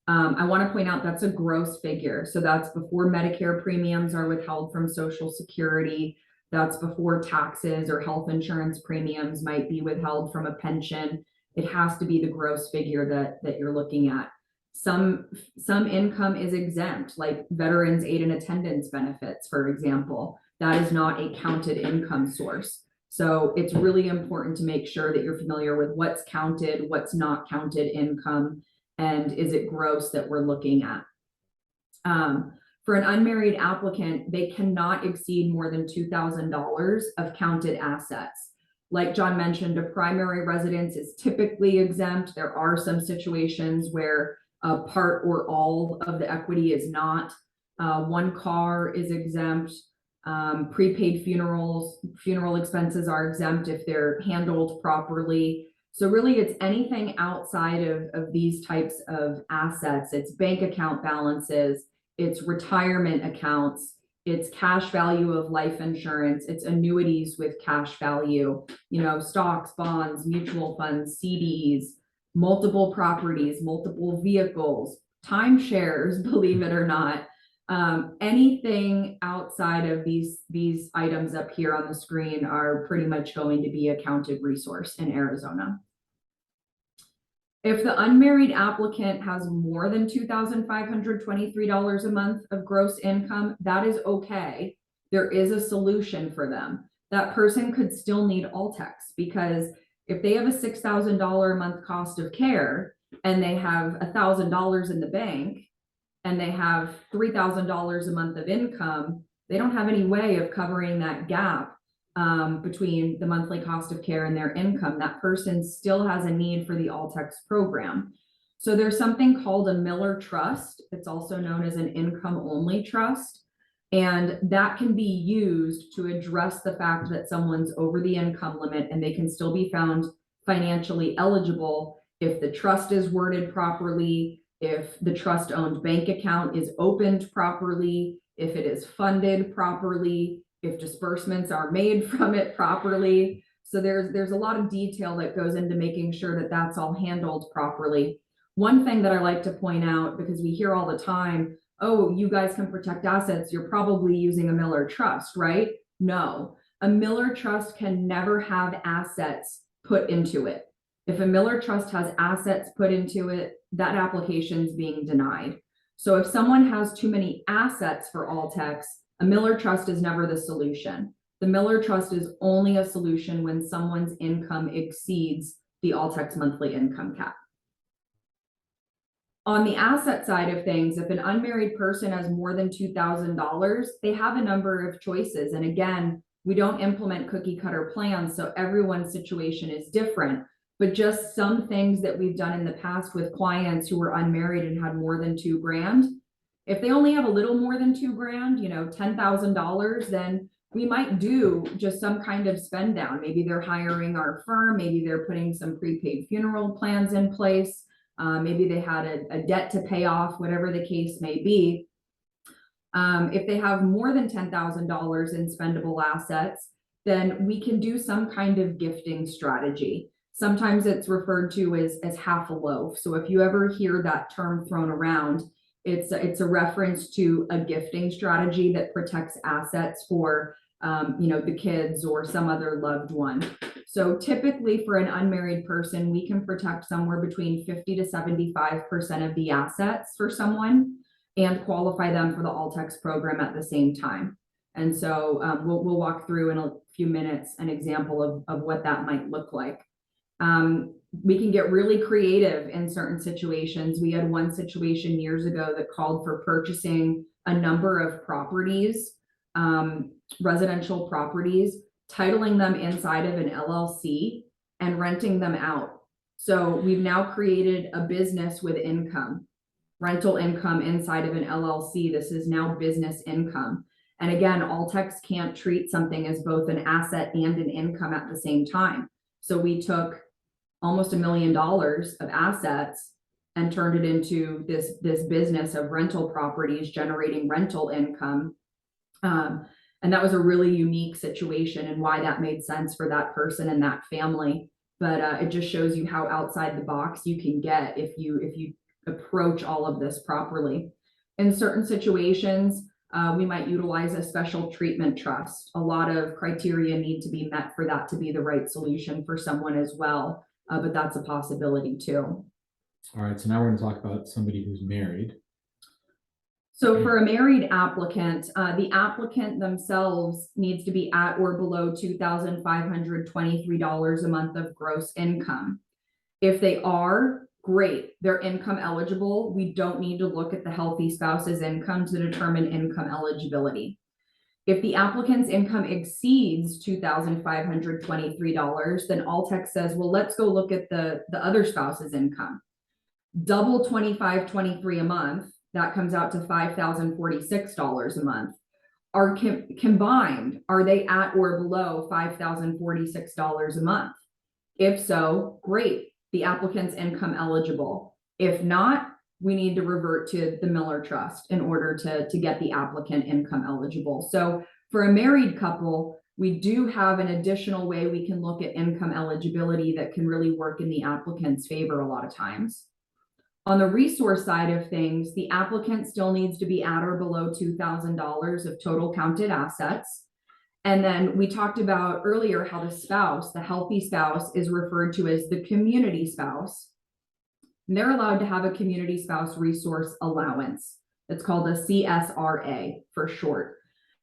I want to point out that's a gross figure. So that's before Medicare premiums are withheld from Social Security. That's before taxes or health insurance premiums might be withheld from a pension. It has to be the gross figure that you're looking at. Some income is exempt, like veterans aid and attendance benefits, for example. That is not a counted income source. So it's really important to make sure that you're familiar with what's counted, what's not counted income, and is it gross that we're looking at. For an unmarried applicant, they cannot exceed more than $2,000 of counted assets. Like John mentioned, a primary residence is typically exempt. There are some situations where part or all of the equity is not. One car is exempt. Prepaid funeral expenses are exempt if they're handled properly. So really it's anything outside of these types of assets. It's bank account balances, it's retirement accounts, it's cash value of life insurance, it's annuities with cash value, stocks, bonds, mutual funds, CDs, multiple properties, multiple vehicles, timeshares, believe it or not. Anything outside of these items up here on the screen are pretty much going to be a counted resource in Arizona. If the unmarried applicant has more than $2,523 a month of gross income, that is okay. There is a solution for them. That person could still need ALTCS, because if they have a $6,000 a month cost of care and they have $1,000 in the bank, and they have $3,000 a month of income, they don't have any way of covering that gap between the monthly cost of care and their income. That person still has a need for the ALTCS program. So there's something called a Miller Trust. It's also known as an income-only trust. And that can be used to address the fact that someone's over the income limit, and they can still be found financially eligible if the trust is worded properly, if the trust owned bank account is opened properly, if it is funded properly, if disbursements are made from it properly. So there's a lot of detail that goes into making sure that that's all handled properly. One thing that I like to point out, because we hear all the time, oh, you guys can protect assets, you're probably using a Miller Trust, right? No, a Miller Trust can never have assets put into it. If a Miller Trust has assets put into it, that application's being denied. So if someone has too many assets for ALTCS, a Miller Trust is never the solution. The Miller Trust is only a solution when someone's income exceeds the ALTCS monthly income cap. On the asset side of things, if an unmarried person has more than $2,000, they have a number of choices. And again, we don't implement cookie cutter plans, so everyone's situation is different. But just some things that we've done in the past with clients who were unmarried and had more than $2,000, if they only have a little more than $2,000, $10,000, then we might do just some kind of spend down. Maybe they're hiring our firm, maybe they're putting some prepaid funeral plans in place. Maybe they had a debt to pay off, whatever the case may be. If they have more than $10,000 in spendable assets, then we can do some kind of gifting strategy. Sometimes it's referred to as half a loaf. So if you ever hear that term thrown around, it's a reference to a gifting strategy that protects assets for the kids or some other loved one. So typically for an unmarried person, we can protect somewhere between 50 to 75% of the assets for someone and qualify them for the ALTCS program at the same time. And so we'll walk through in a few minutes an example of what that might look like. We can get really creative in certain situations. We had one situation years ago that called for purchasing a number of properties, residential properties, titling them inside of an LLC and renting them out. So we've now created a business with income, rental income inside of an LLC. This is now business income. And again, ALTCS can't treat something as both an asset and an income at the same time. So we took almost $1 million of assets and turned it into this business of rental properties generating rental income. And that was a really unique situation and why that made sense for that person and that family. But it just shows you how outside the box you can get if you approach all of this properly. In certain situations, we might utilize a special treatment trust. A lot of criteria need to be met for that to be the right solution for someone as well. But that's a possibility too. All right, so now we're going to talk about somebody who's married. So for a married applicant, the applicant themselves needs to be at or below $2,523 a month of gross income. If they are, great, they're income eligible. We don't need to look at the healthy spouse's income to determine income eligibility. If the applicant's income exceeds $2,523, then ALTCS says, well, let's go look at the other spouse's income. Double $2,523 a month, that comes out to $5,046 a month. Are combined, are they at or below $5,046 a month? If so, great, the applicant's income eligible. If not, we need to revert to the Miller Trust in order to get the applicant income eligible. So for a married couple, we do have an additional way we can look at income eligibility that can really work in the applicant's favor a lot of times. On the resource side of things, the applicant still needs to be at or below $2,000 of total counted assets. And then we talked about earlier how the spouse, the healthy spouse, is referred to as the community spouse. And they're allowed to have a community spouse resource allowance. It's called a CSRA for short.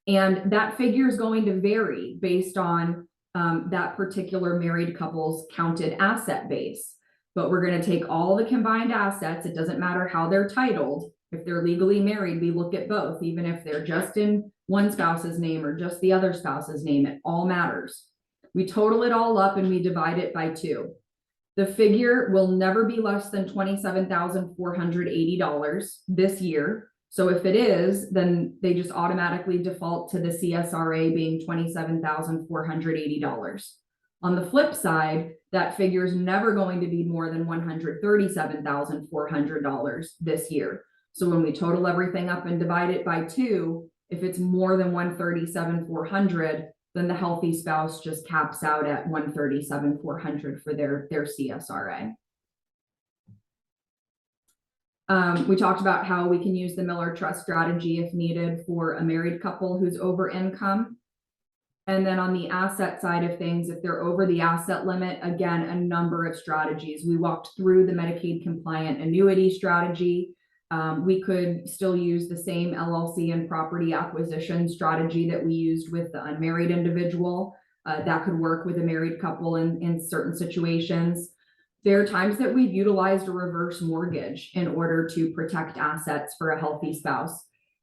And that figure is going to vary based on that particular married couple's counted asset base. But we're going to take all the combined assets. It doesn't matter how they're titled. If they're legally married, we look at both, even if they're just in one spouse's name or just the other spouse's name, it all matters. We total it all up and we divide it by 2. The figure will never be less than $27,480 this year. So if it is, then they just automatically default to the CSRA being $27,480. On the flip side, that figure is never going to be more than $137,400 this year. So when we total everything up and divide it by 2, if it's more than $137,400, then the healthy spouse just caps out at $137,400 for their CSRA. We talked about how we can use the Miller Trust strategy if needed for a married couple who's over income. And then on the asset side of things, if they're over the asset limit, again, a number of strategies. We walked through the Medicaid compliant annuity strategy. We could still use the same LLC and property acquisition strategy that we used with the unmarried individual. That could work with a married couple in certain situations. There are times that we've utilized a reverse mortgage in order to protect assets for a healthy spouse.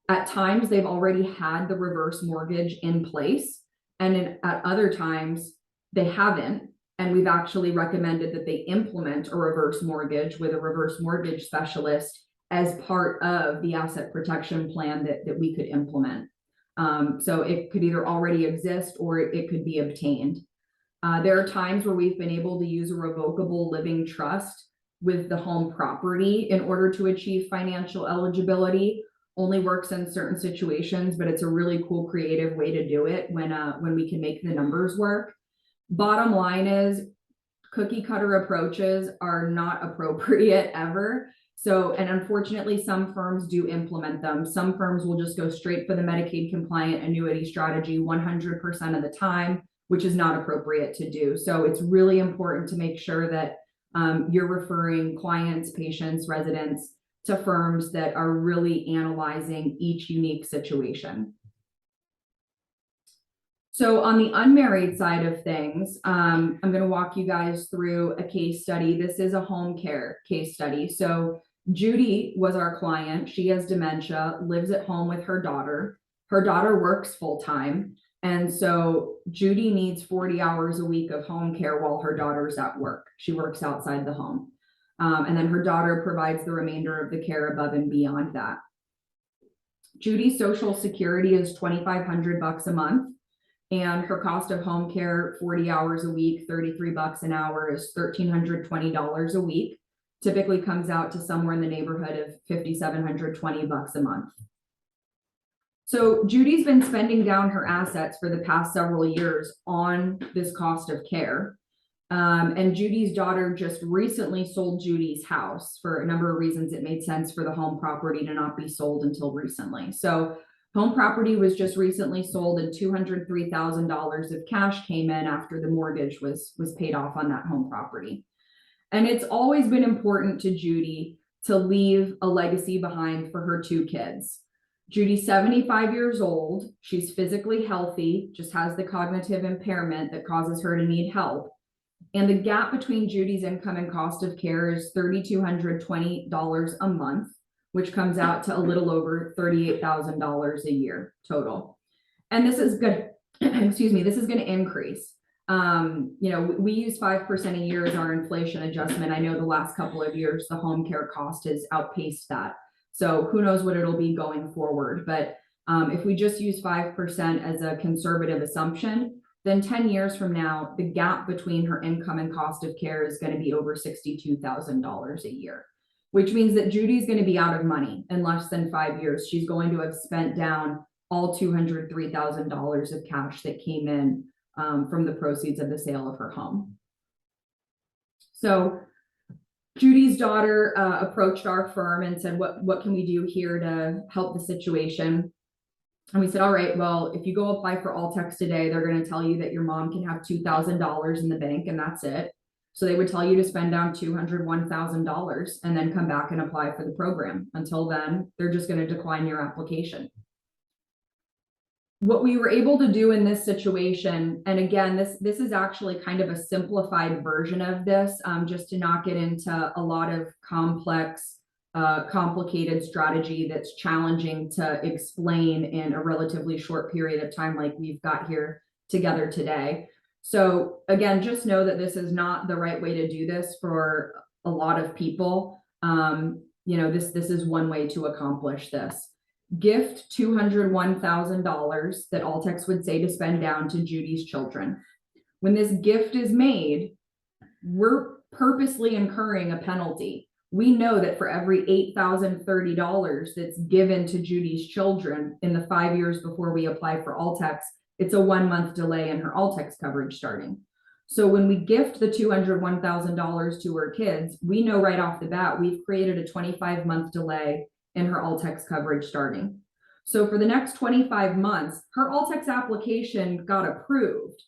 At times, they've already had the reverse mortgage in place, and at other times, they haven't. And we've actually recommended that they implement a reverse mortgage with a reverse mortgage specialist as part of the asset protection plan that we could implement. So it could either already exist or it could be obtained. There are times where we've been able to use a revocable living trust with the home property in order to achieve financial eligibility. Only works in certain situations, but it's a really cool, creative way to do it when we can make the numbers work. Bottom line is, cookie cutter approaches are not appropriate ever. So, and unfortunately, some firms do implement them. Some firms will just go straight for the Medicaid compliant annuity strategy 100% of the time, which is not appropriate to do. So it's really important to make sure that you're referring clients, patients, residents to firms that are really analyzing each unique situation. So on the unmarried side of things, I'm going to walk you guys through a case study. This is a home care case study. So Judy was our client. She has dementia, lives at home with her daughter. Her daughter works full-time. And so Judy needs 40 hours a week of home care while her daughter's at work. She works outside the home. And then her daughter provides the remainder of the care above and beyond that. Judy's Social Security is $2,500 a month, and her cost of home care, 40 hours a week, $33 an hour, is $1,320 a week. Typically comes out to somewhere in the neighborhood of $5,720 a month. So Judy's been spending down her assets for the past several years on this cost of care. And Judy's daughter just recently sold Judy's house. For a number of reasons, it made sense for the home property to not be sold until recently. So home property was just recently sold, and $203,000 of cash came in after the mortgage was paid off on that home property. And it's always been important to Judy to leave a legacy behind for her 2 kids. Judy's 75 years old. She's physically healthy, just has the cognitive impairment that causes her to need help. And the gap between Judy's income and cost of care is $3,220 a month, which comes out to a little over $38,000 a year total. And this is good. Excuse me, this is going to increase. We use 5% a year as our inflation adjustment. I know the last couple of years, the home care cost has outpaced that. So who knows what it'll be going forward. But if we just use 5% as a conservative assumption, then 10 years from now, the gap between her income and cost of care is going to be over $62,000 a year, which means that Judy's going to be out of money in less than 5 years. She's going to have spent down all $203,000 of cash that came in from the proceeds of the sale of her home. So Judy's daughter approached our firm and said, what can we do here to help the situation? And we said, all right, well, if you go apply for ALTCS today, they're going to tell you that your mom can have $2,000 in the bank, and that's it. So they would tell you to spend down $201,000 and then come back and apply for the program. Until then, they're just going to decline your application. What we were able to do in this situation, and again, this is actually kind of a simplified version of this, just to not get into a lot of complex, complicated strategy that's challenging to explain in a relatively short period of time like we've got here together today. So again, just know that this is not the right way to do this for a lot of people. This is one way to accomplish this. gift $201,000 that ALTCS would say to spend down to Judy's children. When this gift is made, we're purposely incurring a penalty. We know that for every $8,030 that's given to Judy's children in the 5 years before we apply for ALTCS, it's a 1 month delay in her ALTCS coverage starting. So when we gift the $201,000 to her kids, we know right off the bat, we've created a 25-month delay in her ALTCS coverage starting. So for the next 25 months, her ALTCS application got approved,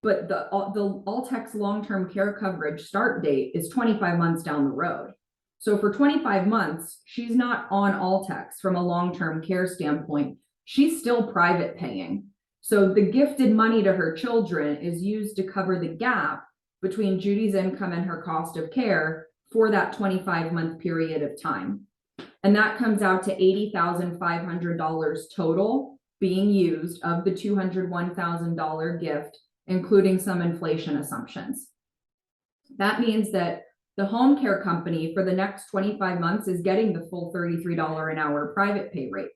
but the ALTCS long-term care coverage start date is 25 months down the road. So for 25 months, she's not on ALTCS from a long-term care standpoint. She's still private paying. So the gifted money to her children is used to cover the gap between Judy's income and her cost of care for that 25-month period of time. And that comes out to $80,500 total being used of the $201,000 gift, including some inflation assumptions. That means that the home care company for the next 25 months is getting the full $33 an hour private pay rate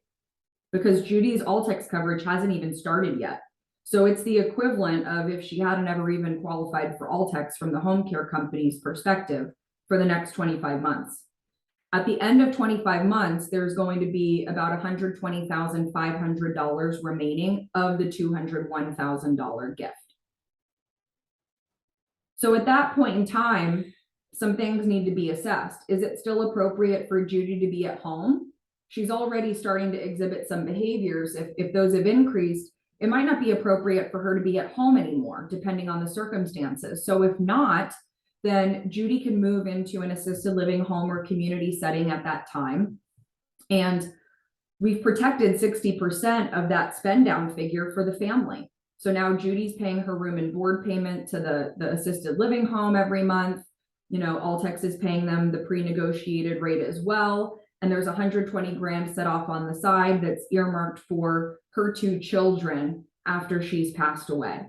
because Judy's ALTCS coverage hasn't even started yet. So it's the equivalent of if she hadn't ever even qualified for ALTCS from the home care company's perspective for the next 25 months. At the end of 25 months, there's going to be about $120,500 remaining of the $201,000 gift. So at that point in time, some things need to be assessed. Is it still appropriate for Judy to be at home? She's already starting to exhibit some behaviors. If those have increased, it might not be appropriate for her to be at home anymore, depending on the circumstances. So if not, then Judy can move into an assisted living home or community setting at that time. And we've protected 60% of that spend down figure for the family. So now Judy's paying her room and board payment to the assisted living home every month. You know, ALTCS is paying them the pre-negotiated rate as well. And there's 120 grand set off on the side that's earmarked for her 2 children after she's passed away.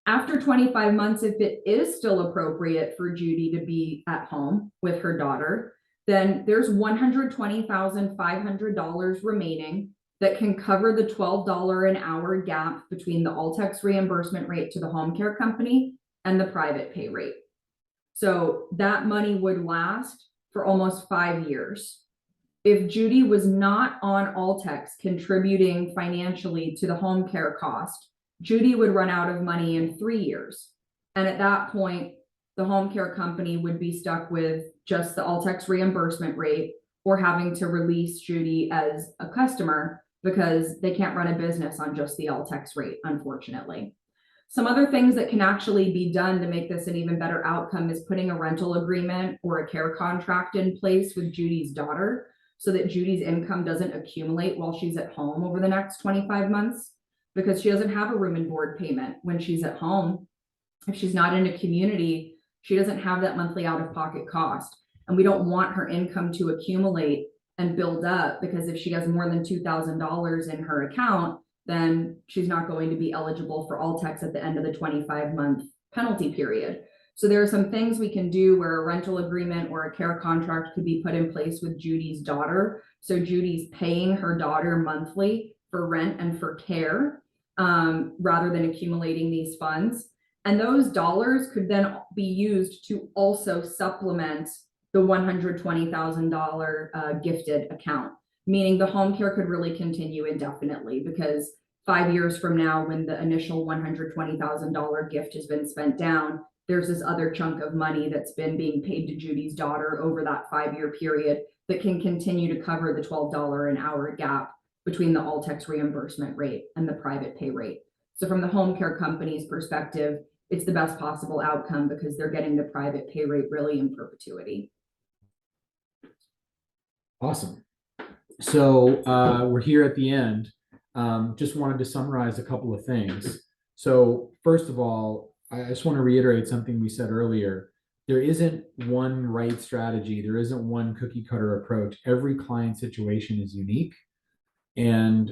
After 25 months, if it is still appropriate for Judy to be at home with her daughter, then there's $120,500 remaining that can cover the $12 an hour gap between the ALTCS reimbursement rate to the home care company and the private pay rate. So that money would last for almost 5 years. If Judy was not on ALTCS contributing financially to the home care cost, Judy would run out of money in 3 years. And at that point, the home care company would be stuck with just the ALTCS reimbursement rate or having to release Judy as a customer because they can't run a business on just the ALTCS rate, unfortunately. Some other things that can actually be done to make this an even better outcome is putting a rental agreement or a care contract in place with Judy's daughter so that Judy's income doesn't accumulate while she's at home over the next 25 months because she doesn't have a room and board payment when she's at home. If she's not in a community, she doesn't have that monthly out-of-pocket cost. And we don't want her income to accumulate and build up because if she has more than $2,000 in her account, then she's not going to be eligible for ALTCS at the end of the 25-month penalty period. So there are some things we can do where a rental agreement or a care contract could be put in place with Judy's daughter. So Judy's paying her daughter monthly for rent and for care rather than accumulating these funds. And those dollars could then be used to also supplement the $120,000 gifted account, meaning the home care could really continue indefinitely because 5 years from now, when the initial $120,000 gift has been spent down, there's this other chunk of money that's been being paid to Judy's daughter over that 5-year period that can continue to cover the $12 an hour gap between the ALTCS reimbursement rate and the private pay rate. So from the home care company's perspective, it's the best possible outcome because they're getting the private pay rate really in perpetuity. Awesome. So we're here at the end. Just wanted to summarize a couple of things. So first of all, I just want to reiterate something we said earlier. There isn't one right strategy. There isn't one cookie cutter approach. Every client situation is unique. And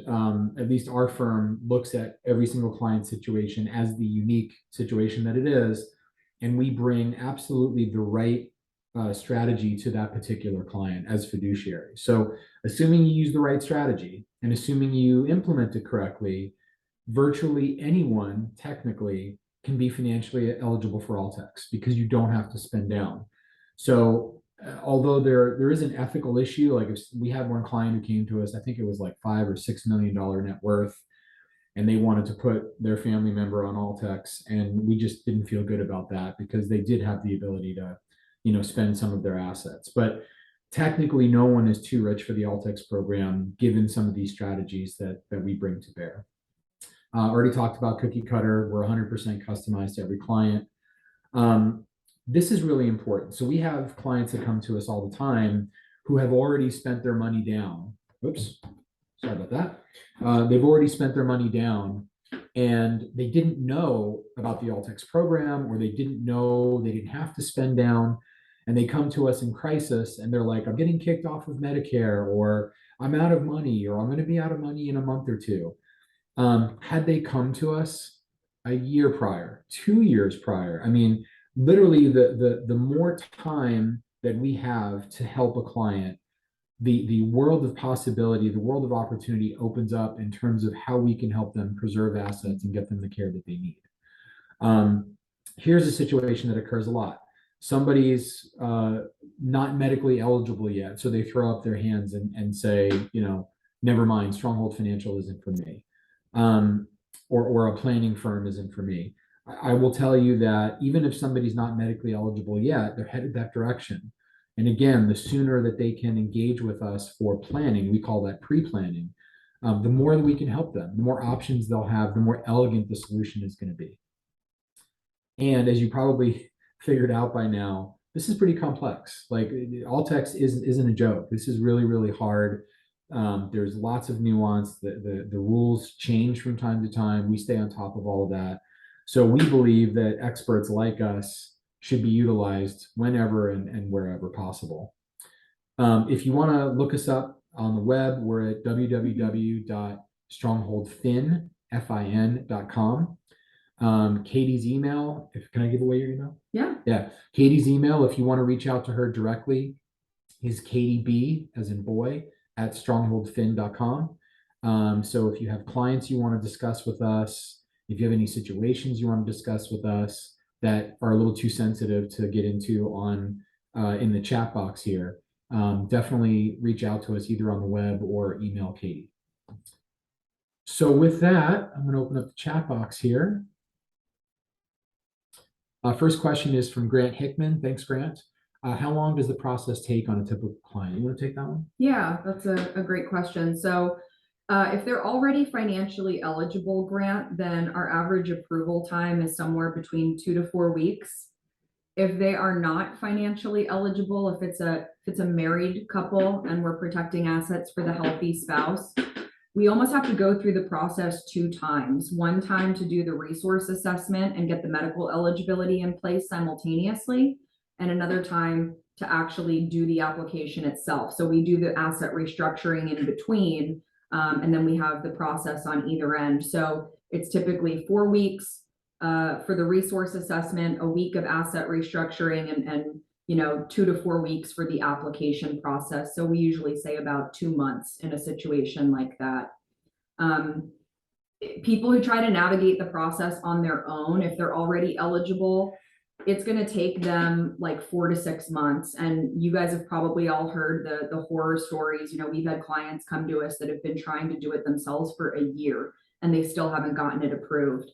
at least our firm looks at every single client situation as the unique situation that it is. And we bring absolutely the right strategy to that particular client as fiduciary. So assuming you use the right strategy and assuming you implement it correctly, virtually anyone technically can be financially eligible for ALTCS because you don't have to spend down. So although there is an ethical issue, like if we had one client who came to us, I think it was like $5 or $6 million net worth, and they wanted to put their family member on ALTCS, and we just didn't feel good about that because they did have the ability to, spend some of their assets. But technically, no one is too rich for the ALTCS program, given some of these strategies that we bring to bear. Already talked about cookie cutter. We're 100% customized to every client. This is really important. So we have clients that come to us all the time who have already spent their money down. Oops, sorry about that. They've already spent their money down and they didn't know about the ALTCS program, or they didn't know they didn't have to spend down. And they come to us in crisis and they're like, I'm getting kicked off of Medicare, or I'm out of money, or I'm going to be out of money in a month or two. Had they come to us a year prior, 2 years prior, I mean, literally the more time that we have to help a client, the world of possibility, the world of opportunity opens up in terms of how we can help them preserve assets and get them the care that they need. Here's a situation that occurs a lot. Somebody's not medically eligible yet, so they throw up their hands and say, never mind, Stronghold Financial isn't for me, or a planning firm isn't for me. I will tell you that even if somebody's not medically eligible yet, they're headed that direction. And again, the sooner that they can engage with us for planning, we call that pre-planning, the more that we can help them, the more options they'll have, the more elegant the solution is going to be. And as you probably figured out by now, this is pretty complex. Like ALTCS isn't a joke. This is really, really hard. There's lots of nuance. The rules change from time to time. We stay on top of all of that. So we believe that experts like us should be utilized whenever and wherever possible. If you want to look us up on the web, we're at www.strongholdfin.com. Katie's email, can I give away your email? Yeah. Katie's email, if you want to reach out to her directly, is KatieB, as in boy, at strongholdfin.com. So if you have clients you want to discuss with us, if you have any situations you want to discuss with us that are a little too sensitive to get into on in the chat box here, definitely reach out to us either on the web or email Katie. So with that, I'm going to open up the chat box here. First question is from Grant Hickman. Thanks, Grant. How long does the process take on a typical client? You want to take that one? Yeah, that's a great question. So if they're already financially eligible, Grant, then our average approval time is somewhere between 2 to 4 weeks. If they are not financially eligible, if it's a married couple and we're protecting assets for the healthy spouse, we almost have to go through the process 2 times. One time to do the resource assessment and get the medical eligibility in place simultaneously, and another time to actually do the application itself. So we do the asset restructuring in between, and then we have the process on either end. So it's typically 4 weeks for the resource assessment, a week of asset restructuring, and 2 to 4 weeks for the application process. So we usually say about 2 months in a situation like that. People who try to navigate the process on their own, if they're already eligible, it's going to take them like 4 to 6 months. And you guys have probably all heard the horror stories. We've had clients come to us that have been trying to do it themselves for a year and they still haven't gotten it approved.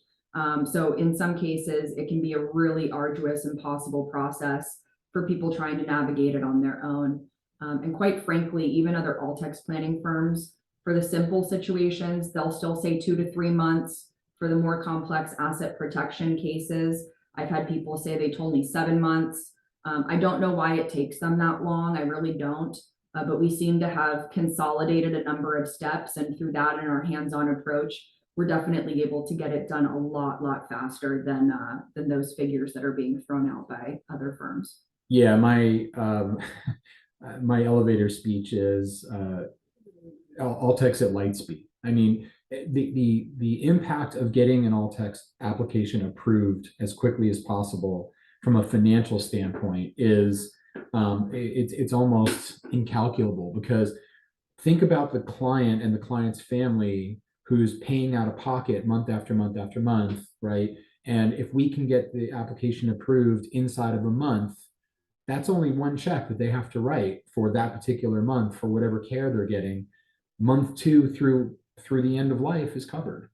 So in some cases, it can be a really arduous, impossible process for people trying to navigate it on their own. And quite frankly, even other ALTCS planning firms, for the simple situations, they'll still say 2 to 3 months. For the more complex asset protection cases, I've had people say they told me 7 months. I don't know why it takes them that long. I really don't. But we seem to have consolidated a number of steps, and through that and our hands-on approach, we're definitely able to get it done a lot faster than those figures that are being thrown out by other firms. Yeah, my my elevator speech is ALTCS at light speed. I mean, the impact of getting an ALTCS application approved as quickly as possible from a financial standpoint is it's almost incalculable, because think about the client and the client's family who's paying out of pocket month after month after month, right? And if we can get the application approved inside of a month, that's only one check that they have to write for that particular month for whatever care they're getting. Month two through the end of life is covered.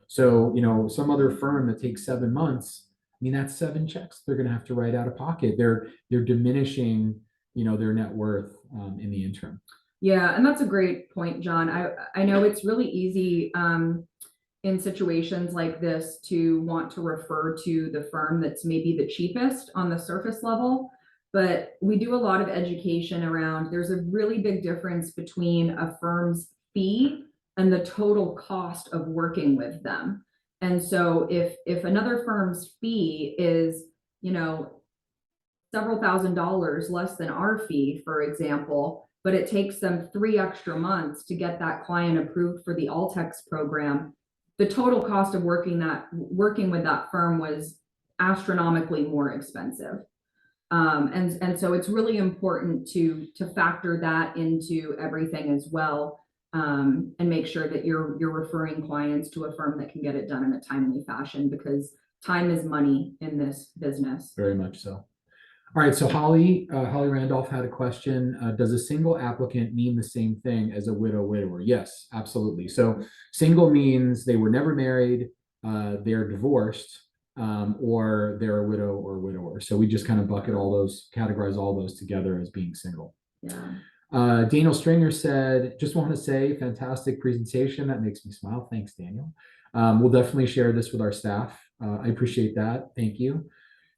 So, some other firm that takes 7 months, I mean, that's 7 checks they're going to have to write out of pocket. They're diminishing, their net worth in the interim. Yeah, and that's a great point, John. I know it's really easy in situations like this to want to refer to the firm that's maybe the cheapest on the surface level, but we do a lot of education around, there's a really big difference between a firm's fee and the total cost of working with them. And so if another firm's fee is, several $1,000s less than our fee, for example, but it takes them 3 extra months to get that client approved for the ALTCS program, the total cost of working with that firm was astronomically more expensive. And so it's really important to factor that into everything as well, and make sure that you're referring clients to a firm that can get it done in a timely fashion, because time is money in this business. Very much so. All right, so Holly Randolph had a question. Does a single applicant mean the same thing as a widower? Yes, absolutely. So single means they were never married, they're divorced, or they're a widow or widower. So we just kind of categorize all those together as being single. Yeah. Daniel Stringer said, just want to say, fantastic presentation. That makes me smile. Thanks, Daniel. We'll definitely share this with our staff. I appreciate that. Thank you.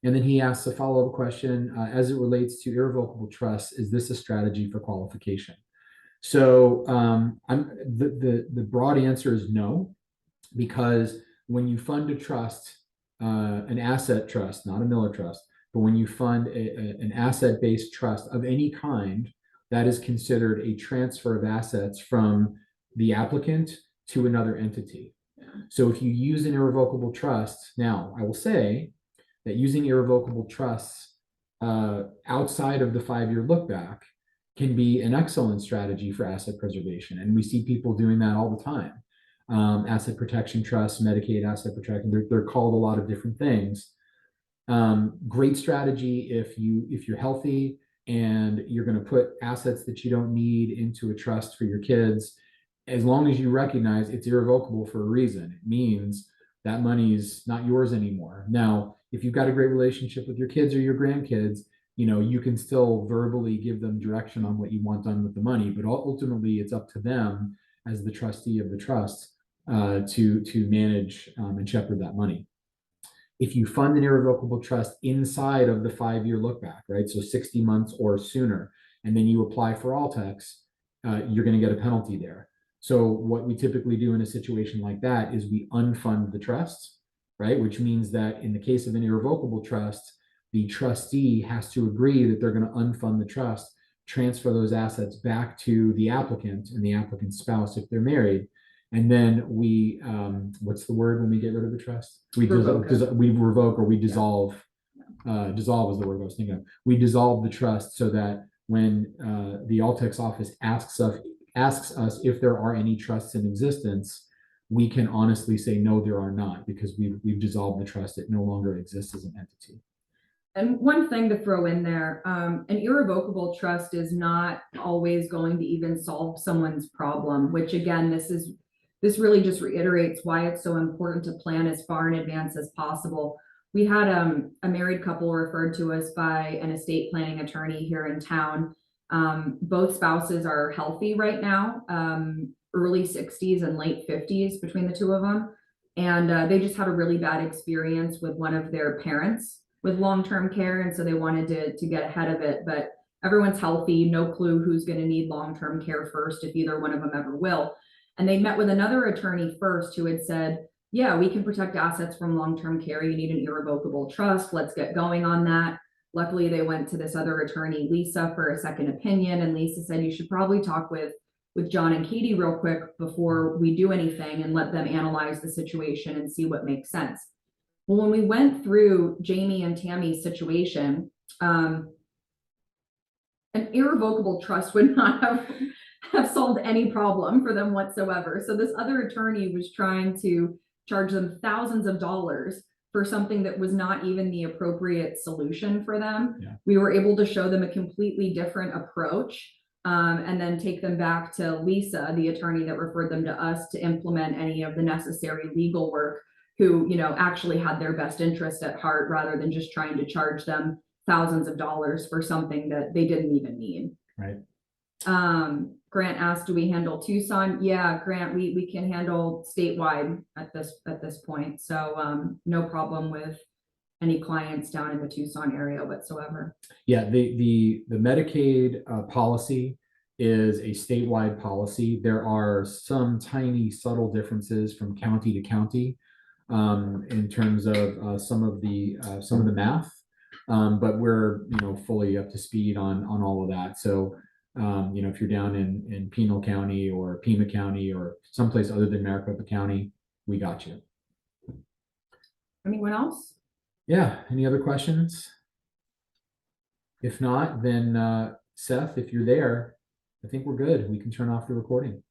And then he asks a follow-up question, as it relates to irrevocable trust, is this a strategy for qualification? So the broad answer is no, because when you fund a trust, an asset trust, not a Miller trust, but when you fund an asset-based trust of any kind, that is considered a transfer of assets from the applicant to another entity. So if you use an irrevocable trust, now I will say that using irrevocable trusts outside of the 5-year look back can be an excellent strategy for asset preservation. And we see people doing that all the time. Asset protection trusts, Medicaid asset protection, they're called a lot of different things. Great strategy if you're healthy and you're going to put assets that you don't need into a trust for your kids, as long as you recognize it's irrevocable for a reason. It means that money's not yours anymore. Now, if you've got a great relationship with your kids or your grandkids, you can still verbally give them direction on what you want done with the money, but ultimately it's up to them as the trustee of the trust to manage and shepherd that money. If you fund an irrevocable trust inside of the 5-year look back, right? So 60 months or sooner, and then you apply for ALTCS, you're going to get a penalty there. So what we typically do in a situation like that is we unfund the trust, right? Which means that in the case of an irrevocable trust, the trustee has to agree that they're going to unfund the trust, transfer those assets back to the applicant and the applicant's spouse if they're married. And then we, what's the word when we get rid of the trust? We revoke or we dissolve. Dissolve is the word I was thinking of. We dissolve the trust so that when the ALTCS office asks us if there are any trusts in existence, we can honestly say no, there are not, because we've dissolved the trust. It no longer exists as an entity. And one thing to throw in there, an irrevocable trust is not always going to even solve someone's problem, which again, this really just reiterates why it's so important to plan as far in advance as possible. We had a married couple referred to us by an estate planning attorney here in town. Both spouses are healthy right now, early 60s and late 50s between the two of them. And they just had a really bad experience with one of their parents with long-term care. And so they wanted to get ahead of it, but everyone's healthy, no clue who's going to need long-term care first, if either one of them ever will. And they met with another attorney first who had said, yeah, we can protect assets from long-term care. You need an irrevocable trust. Let's get going on that. Luckily, they went to this other attorney, Lisa, for a second opinion. And Lisa said, you should probably talk with John and Katie real quick before we do anything and let them analyze the situation and see what makes sense. Well, when we went through Jamie and Tammy's situation, an irrevocable trust would not have solved any problem for them whatsoever. So this other attorney was trying to charge them thousands of dollars for something that was not even the appropriate solution for them. Yeah. We were able to show them a completely different approach, and then take them back to Lisa, the attorney that referred them to us, to implement any of the necessary legal work, who, actually had their best interest at heart rather than just trying to charge them thousands of dollars for something that they didn't even need. Right. Grant asked, do we handle Tucson? Yeah, Grant, we can handle statewide at this point. So no problem with any clients down in the Tucson area whatsoever. Yeah, the Medicaid policy is a statewide policy. There are some tiny subtle differences from county to county in terms of some of the math, but we're fully up to speed on all of that. So if you're down in Pinal County or Pima County or someplace other than Maricopa County, we got you. Anyone else? Yeah. Any other questions? If not, then Seth, if you're there, I think we're good. We can turn off the recording.